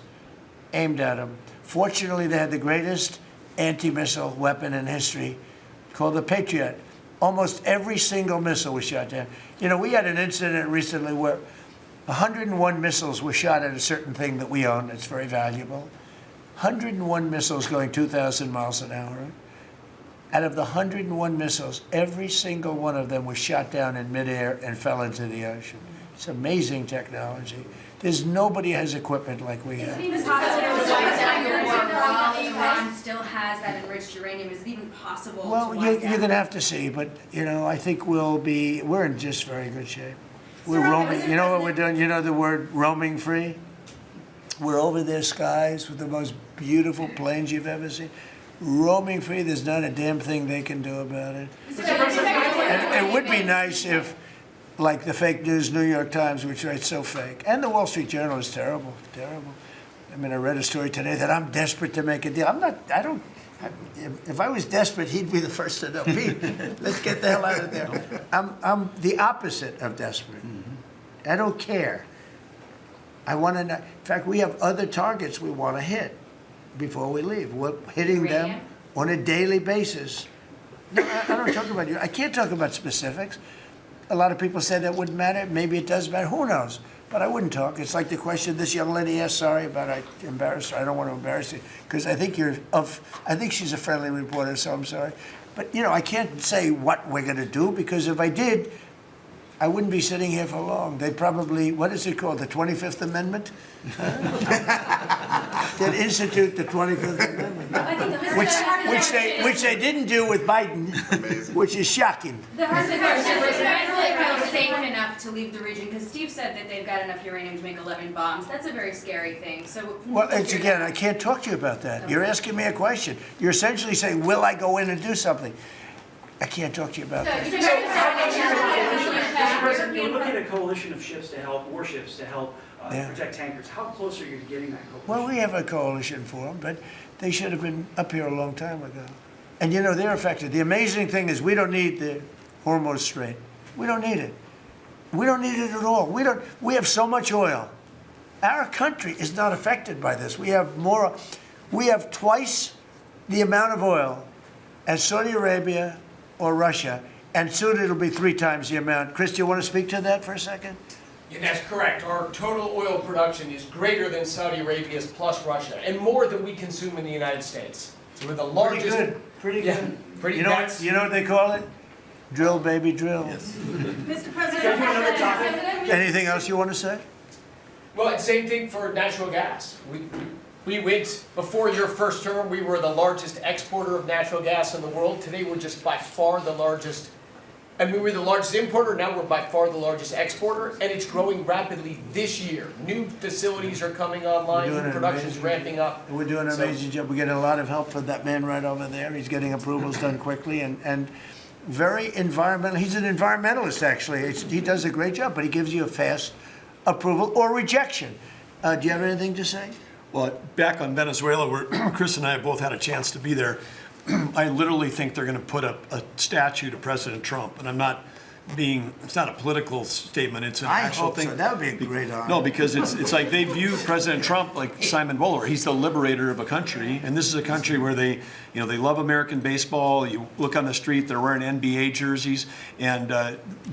aimed at them. Fortunately, they had the greatest anti-missile weapon in history called the Patriot. Almost every single missile was shot down. We had an incident recently where 101 missiles were shot at a certain thing that we own that's very valuable. 101 missiles going 2,000 miles an hour. Out of the 101 missiles, every single one of them was shot down in midair and fell into the ocean. It's amazing technology. There's nobody has equipment like we have. Is it even possible to wipe down the war while Iran still has that enriched uranium? Is it even possible Well, to you're wipe down? going to have to see, but, I think we're in just very good shape. We're roaming, you know what we're doing? You know the word roaming free? We're over their skies with the most beautiful planes you've ever seen. Roaming free, there's not a damn thing they can do about it. And it would be nice if, like the fake news New York Times, which writes so fake, and the Wall Street Journal is terrible, terrible. I mean, I read a story today that I'm desperate to make a deal. If I was desperate, he'd be the first to know. Pete, let's get the hell out of there. I'm the opposite of desperate. I don't care. I want to know. In fact, we have other targets we want to hit before we leave. We're hitting them on a daily basis. No, I don't talk about you. I can't talk about specifics. A lot of people say that wouldn't matter. Maybe it does matter. Who knows? But I wouldn't talk. It's like the question this young lady asked. Sorry about I embarrassed her. I don't want to embarrass you because I think I think she's a friendly reporter, so I'm sorry. But I can't say what we're going to do because if I did, I wouldn't be sitting here for long. They'd probably, what is it called, the 25th Amendment? They'd institute the 25th Amendment, which they didn't do with Biden, which is shocking. The hard question is Venezuela safe enough to leave the region? Because Steve said that they've got enough uranium to make 11 bombs. That's a very scary thing. So, well, again, I can't talk to you about that. Okay. You're asking me a question. You're essentially saying, will I go in and do something? I can't talk to you about that. Mr. President, you're European looking at a coalition of ships to help, warships to help Yeah. protect tankers. How close are you to getting that coalition? Well, we have a coalition for them, but they should have been up here a long time ago. And you know, they're affected. The amazing thing is we don't need the Hormuz Strait. We don't need it. We don't need it at all. We have so much oil. Our country is not affected by this. We have twice the amount of oil as Saudi Arabia or Russia, and soon it'll be 3 times the amount. Chris, do you want to speak to that for a second? Yeah, that's correct. Our total oil production is greater than Saudi Arabia's plus Russia, and more than we consume in the United States. So we're the largest. Pretty good. Pretty You know what they call it? Drill, baby, drill. Mr. President, Anything else you want to say? Well, it's same thing for natural gas. We went, before your first term, we were the largest exporter of natural gas in the world. Today, we're just by far the largest. I mean, we're the largest importer, now we're by far the largest exporter, and it's growing rapidly this year. New facilities are coming online, new production's ramping up. We're doing an amazing job. We're getting a lot of help from that man right over there. He's getting approvals done quickly and very environmental. He's an environmentalist, actually. He does a great job, but he gives you a fast approval or rejection. Do you have anything to say? Well, back on Venezuela, where Chris and I have both had a chance to be there, I literally think they're going to put up a statue to President Trump. And I'm not being, it's not a political statement, it's an actual thing. So. That would be a great honor. No, because it's like they view President Trump like Simon Bowler. He's the liberator of a country, and this is a country where they love American baseball. You look on the street, they're wearing NBA jerseys, and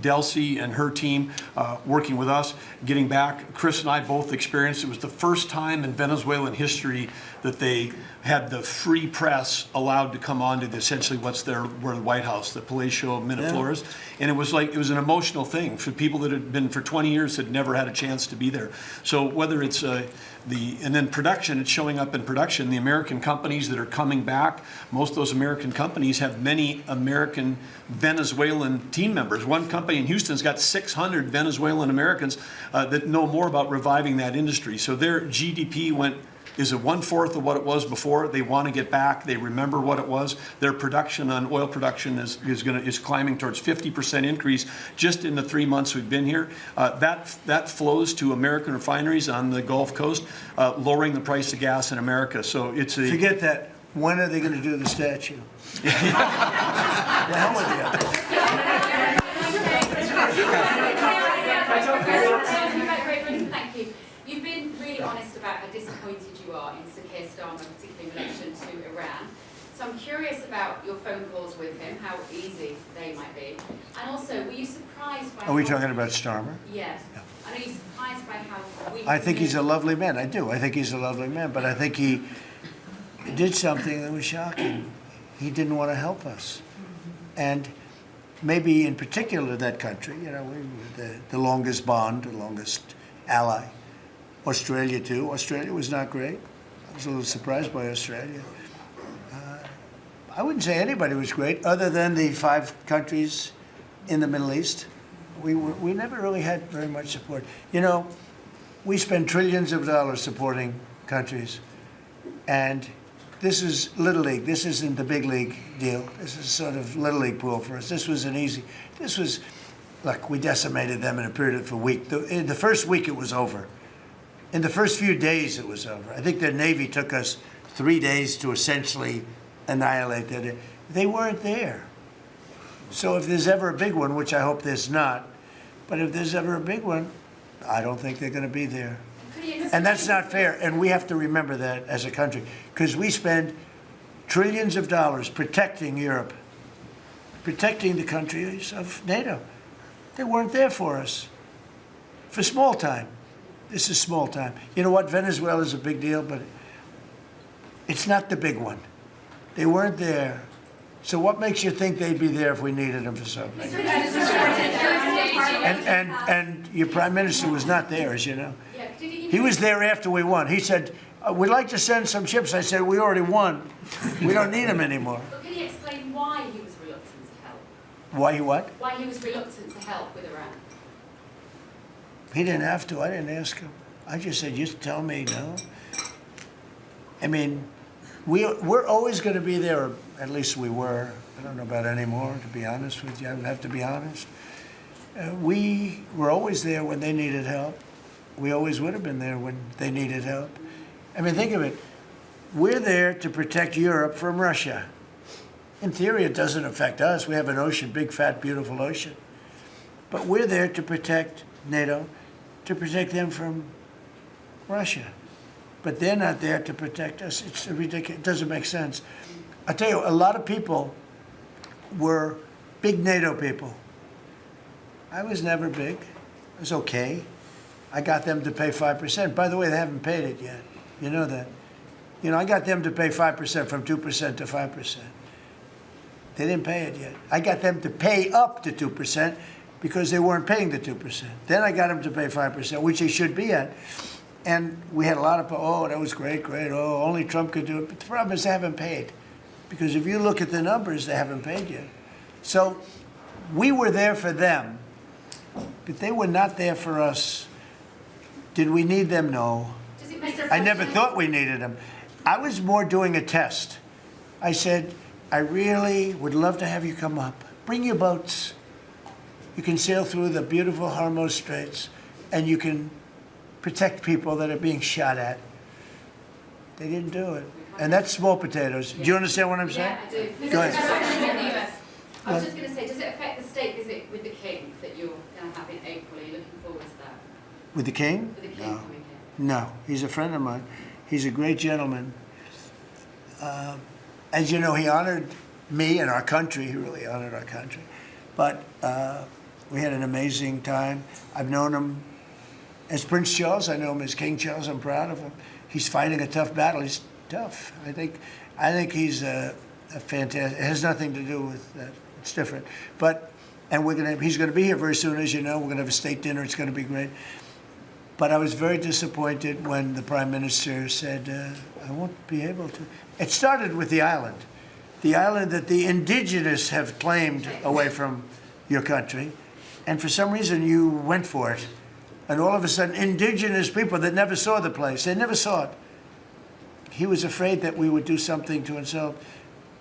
Delcy and her team working with us, getting back. Chris and I both experienced, it was the first time in Venezuelan history that they had the free press allowed to come on to essentially where the White House, the Palacio Miraflores. Yeah. And it was an emotional thing for people that had been for 20 years had never had a chance to be there. So whether it's and then production, it's showing up in production. The American companies that are coming back, most of those American companies have many American Venezuelan team members. One company in Houston's got 600 Venezuelan Americans that know more about reviving that industry. So their GDP is a 1/4 of what it was before. They want to get back. They remember what it was. Their production on oil production is climbing towards 50% increase just in the 3 months we've been here. That flows to American refineries on the Gulf Coast, lowering the price of gas in America. So it's a forget that. When are they going to do the statue? The hell with Thank you. You've been really honest about how disappointed you are in Sir Keir Starmer, particularly in relation to Iran. So I'm curious about your phone calls with him, how easy they might be. And also, were you surprised by... Are we talking about Starmer? Yes. And are you surprised by how weak... I think he's a lovely man. I do. I think he's a lovely man. But I think he did something that was shocking. He didn't want to help us. And maybe in particular that country, we were the longest bond, the longest ally. Australia, too. Australia was not great. I was a little surprised by Australia. I wouldn't say anybody was great, other than the 5 countries in the Middle East. We never really had very much support. We spend trillions of dollars supporting countries, and this is Little League. This isn't the big league deal. This is sort of Little League pool for us. This was look, we decimated them in a period of a week. In the first week, it was over. In the first few days, it was over. I think the Navy took us 3 days to essentially annihilate it. They weren't there. So if there's ever a big one, which I hope there's not, but if there's ever a big one, I don't think they're going to be there. And that's not fair. And we have to remember that as a country, because we spend trillions of dollars protecting Europe, protecting the countries of NATO. They weren't there for us. For small time. This is small time. You know what? Venezuela is a big deal, but it's not the big one. They weren't there. So what makes you think they'd be there if we needed them for something? And your prime minister was not there, as you know. He was there after we won. He said, we'd like to send some ships. I said, we already won. We don't need them anymore. But can you explain why he was reluctant to help? Why he what? Why he was reluctant to help with Iran? He didn't have to. I didn't ask him. I just said, just tell me no. I mean, we're always going to be there, or at least we were. I don't know about anymore, to be honest with you. I would have to be honest. We were always there when they needed help. We always would have been there when they needed help. I mean, think of it. We're there to protect Europe from Russia. In theory, it doesn't affect us. We have an ocean, big, fat, beautiful ocean. But we're there to protect NATO, to protect them from Russia. But they're not there to protect us. It's ridiculous. It doesn't make sense. I tell you, a lot of people were big NATO people. I was never big. It was okay. I got them to pay 5%. By the way, they haven't paid it yet. You know that. You know, I got them to pay 5% from 2% to 5%. They didn't pay it yet. I got them to pay up to 2% because they weren't paying the 2%. Then I got them to pay 5%, which they should be at. And we had a lot of, oh, that was great, great. Oh, only Trump could do it. But the problem is they haven't paid. Because if you look at the numbers, they haven't paid yet. So we were there for them, but they were not there for us. Did we need them? No. I never thought we needed them. I was more doing a test. I said, I really would love to have you come up. Bring your boats. You can sail through the beautiful Hormuz Straits, and you can protect people that are being shot at. They didn't do it. And that's small potatoes. Do you understand what I'm saying? Yeah, I do. Go ahead. I was just going to say, does it affect the state visit with the King that you're going to have in April? Are you looking forward to that? With the King? With the King coming here? No, he's a friend of mine. He's a great gentleman. As you know, he honored me and our country. He really honored our country. But we had an amazing time. I've known him as Prince Charles. I know him as King Charles. I'm proud of him. He's fighting a tough battle. He's tough. I think he's a fantastic. It has nothing to do with that. It's different. But he's going to be here very soon, as you know. We're going to have a state dinner. It's going to be great. But I was very disappointed when the Prime Minister said, I won't be able to. It started with the island that the indigenous have claimed away from your country. And for some reason, you went for it. And all of a sudden, indigenous people that never saw the place, they never saw it. He was afraid that we would do something to insult,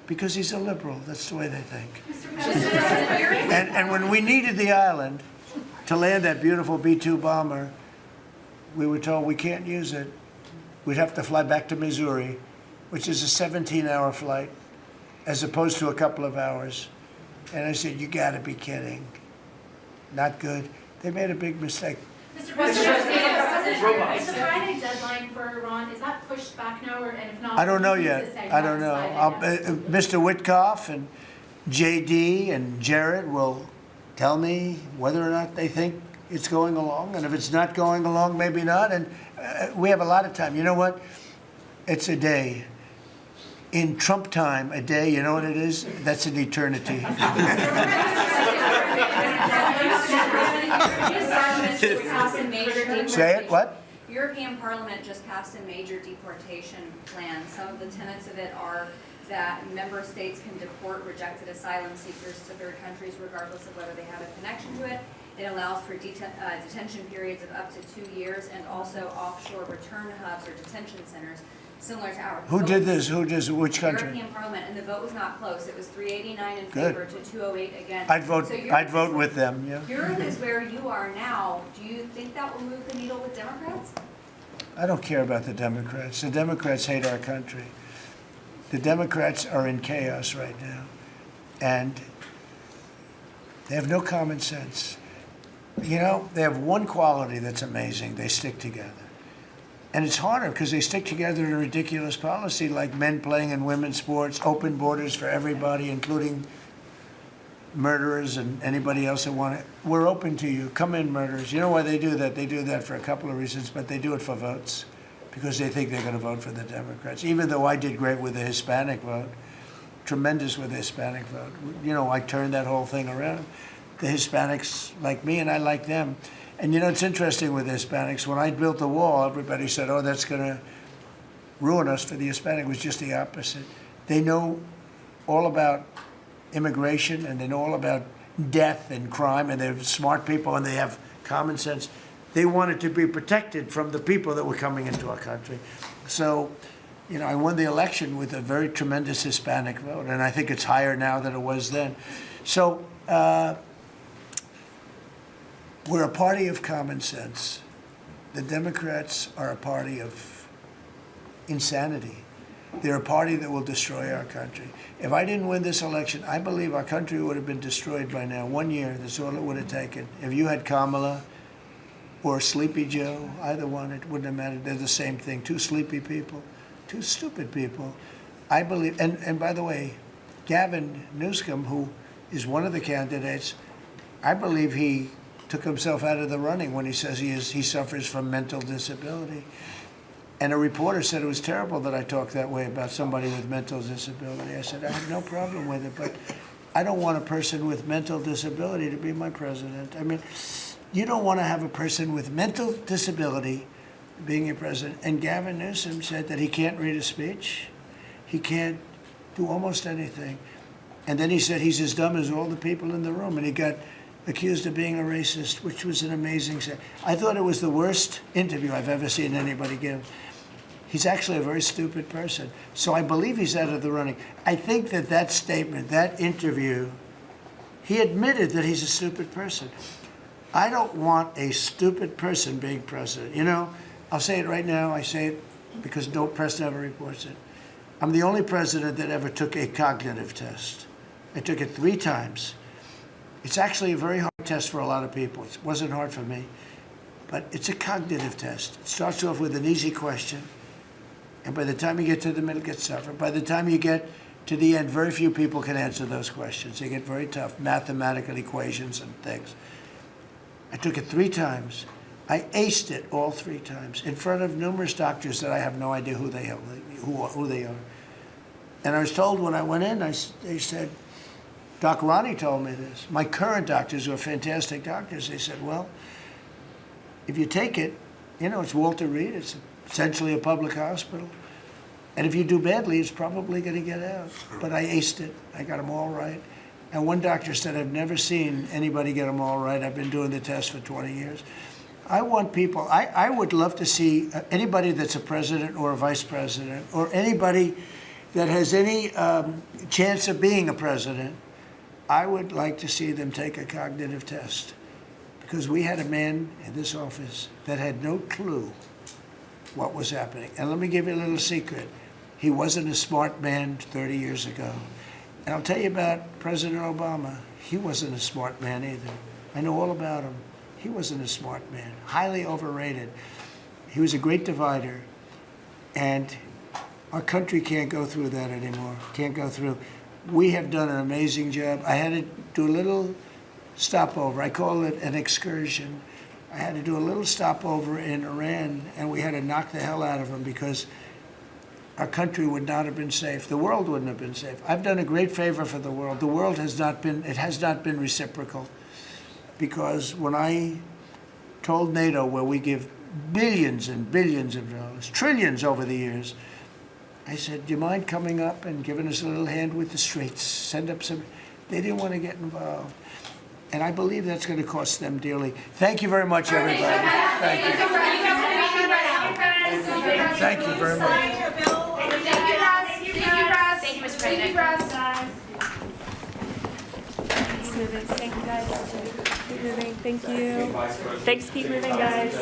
because he's a liberal. That's the way they think. And when we needed the island to land that beautiful B-2 bomber, we were told we can't use it. We'd have to fly back to Missouri, which is a 17-hour flight, as opposed to a couple of hours. And I said, you gotta be kidding. Not good. They made a big mistake. Mr. President, is the Friday deadline for Iran, is that pushed back now, and if not? I don't know yet. I don't know. Mr. Witkoff and JD and Jared will tell me whether or not they think it's going along. And if it's not going along, maybe not. And we have a lot of time. You know what? It's a day. In Trump time, a day, you know what it is? That's an eternity. Say it, what? European Parliament just passed a major deportation plan. Some of the tenets of it are that member states can deport rejected asylum seekers to third countries regardless of whether they have a connection to it. It allows for detention periods of up to 2 years and also offshore return hubs or detention centers similar to ours. Who did this? Which country? European Parliament, and the vote was not close. It was 389 in Good. favor to 208 against. I'd vote with them, yeah. Europe is where you are now. Do you think that will move the needle with Democrats? I don't care about the Democrats. The Democrats hate our country. The Democrats are in chaos right now. And they have no common sense. You know, they have one quality that's amazing. They stick together. And it's harder because they stick together in a ridiculous policy like men playing in women's sports, open borders for everybody, including murderers and anybody else that want it. We're open to you. Come in, murderers. You know why they do that? They do that for a couple of reasons, but they do it for votes because they think they're going to vote for the Democrats. Even though I did great with the Hispanic vote, tremendous with the Hispanic vote. You know, I turned that whole thing around. The Hispanics like me and I like them. And you know, it's interesting with the Hispanics. When I built the wall, everybody said, oh, that's going to ruin us for the Hispanic. It was just the opposite. They know all about immigration, and they know all about death and crime, and they're smart people, and they have common sense. They wanted to be protected from the people that were coming into our country. So, you know, I won the election with a very tremendous Hispanic vote, and I think it's higher now than it was then. So, We're a party of common sense. The Democrats are a party of insanity. They're a party that will destroy our country. If I didn't win this election, I believe our country would have been destroyed by now. 1 year, that's all it would have taken. If you had Kamala or Sleepy Joe, either one, it wouldn't have mattered. They're the same thing. Two sleepy people, two stupid people. I believe, and by the way, Gavin Newsom, who is one of the candidates, I believe he took himself out of the running when he says he suffers from mental disability. And a reporter said it was terrible that I talked that way about somebody with mental disability. I said, I have no problem with it, but I don't want a person with mental disability to be my president. I mean, you don't want to have a person with mental disability being your president. And Gavin Newsom said that he can't read a speech. He can't do almost anything. And then he said he's as dumb as all the people in the room. And he got accused of being a racist, which was an amazing thing. I thought it was the worst interview I've ever seen anybody give. He's actually a very stupid person. So I believe he's out of the running. I think that that statement, that interview, he admitted that he's a stupid person. I don't want a stupid person being president. You know, I'll say it right now. I say it because no press never reports it. I'm the only president that ever took a cognitive test. I took it 3 times. It's actually a very hard test for a lot of people. It wasn't hard for me, but it's a cognitive test. It starts off with an easy question, and by the time you get to the middle, it gets tougher. By the time you get to the end, very few people can answer those questions. They get very tough, mathematical equations and things. I took it 3 times. I aced it all 3 times in front of numerous doctors that I have no idea who they are. And I was told when I went in, they said, Doc Ronnie told me this. My current doctors were fantastic doctors. They said, well, if you take it, you know, it's Walter Reed. It's essentially a public hospital. And if you do badly, it's probably going to get out. But I aced it. I got them all right. And one doctor said, I've never seen anybody get them all right. I've been doing the test for 20 years. I want people, I would love to see anybody that's a president or a vice president or anybody that has any chance of being a president, I would like to see them take a cognitive test, because we had a man in this office that had no clue what was happening. And let me give you a little secret. He wasn't a smart man 30 years ago. And I'll tell you about President Obama. He wasn't a smart man either. I know all about him. He wasn't a smart man, highly overrated. He was a great divider. And our country can't go through that anymore, can't go through. We have done an amazing job. I had to do a little stopover. I call it an excursion. I had to do a little stopover in Iran, and we had to knock the hell out of them because our country would not have been safe. The world wouldn't have been safe. I've done a great favor for the world. The world has not been reciprocal, because when I told NATO, where we give billions and billions of dollars, trillions over the years, I said, do you mind coming up and giving us a little hand with the streets? Send up some. They didn't want to get involved. And I believe that's going to cost them dearly. Thank you very much, everybody. Thank you. Thank you very much. Thank you, Mr. President. Thank you, guys. Keep moving. Thank you. Thanks. Keep moving, guys.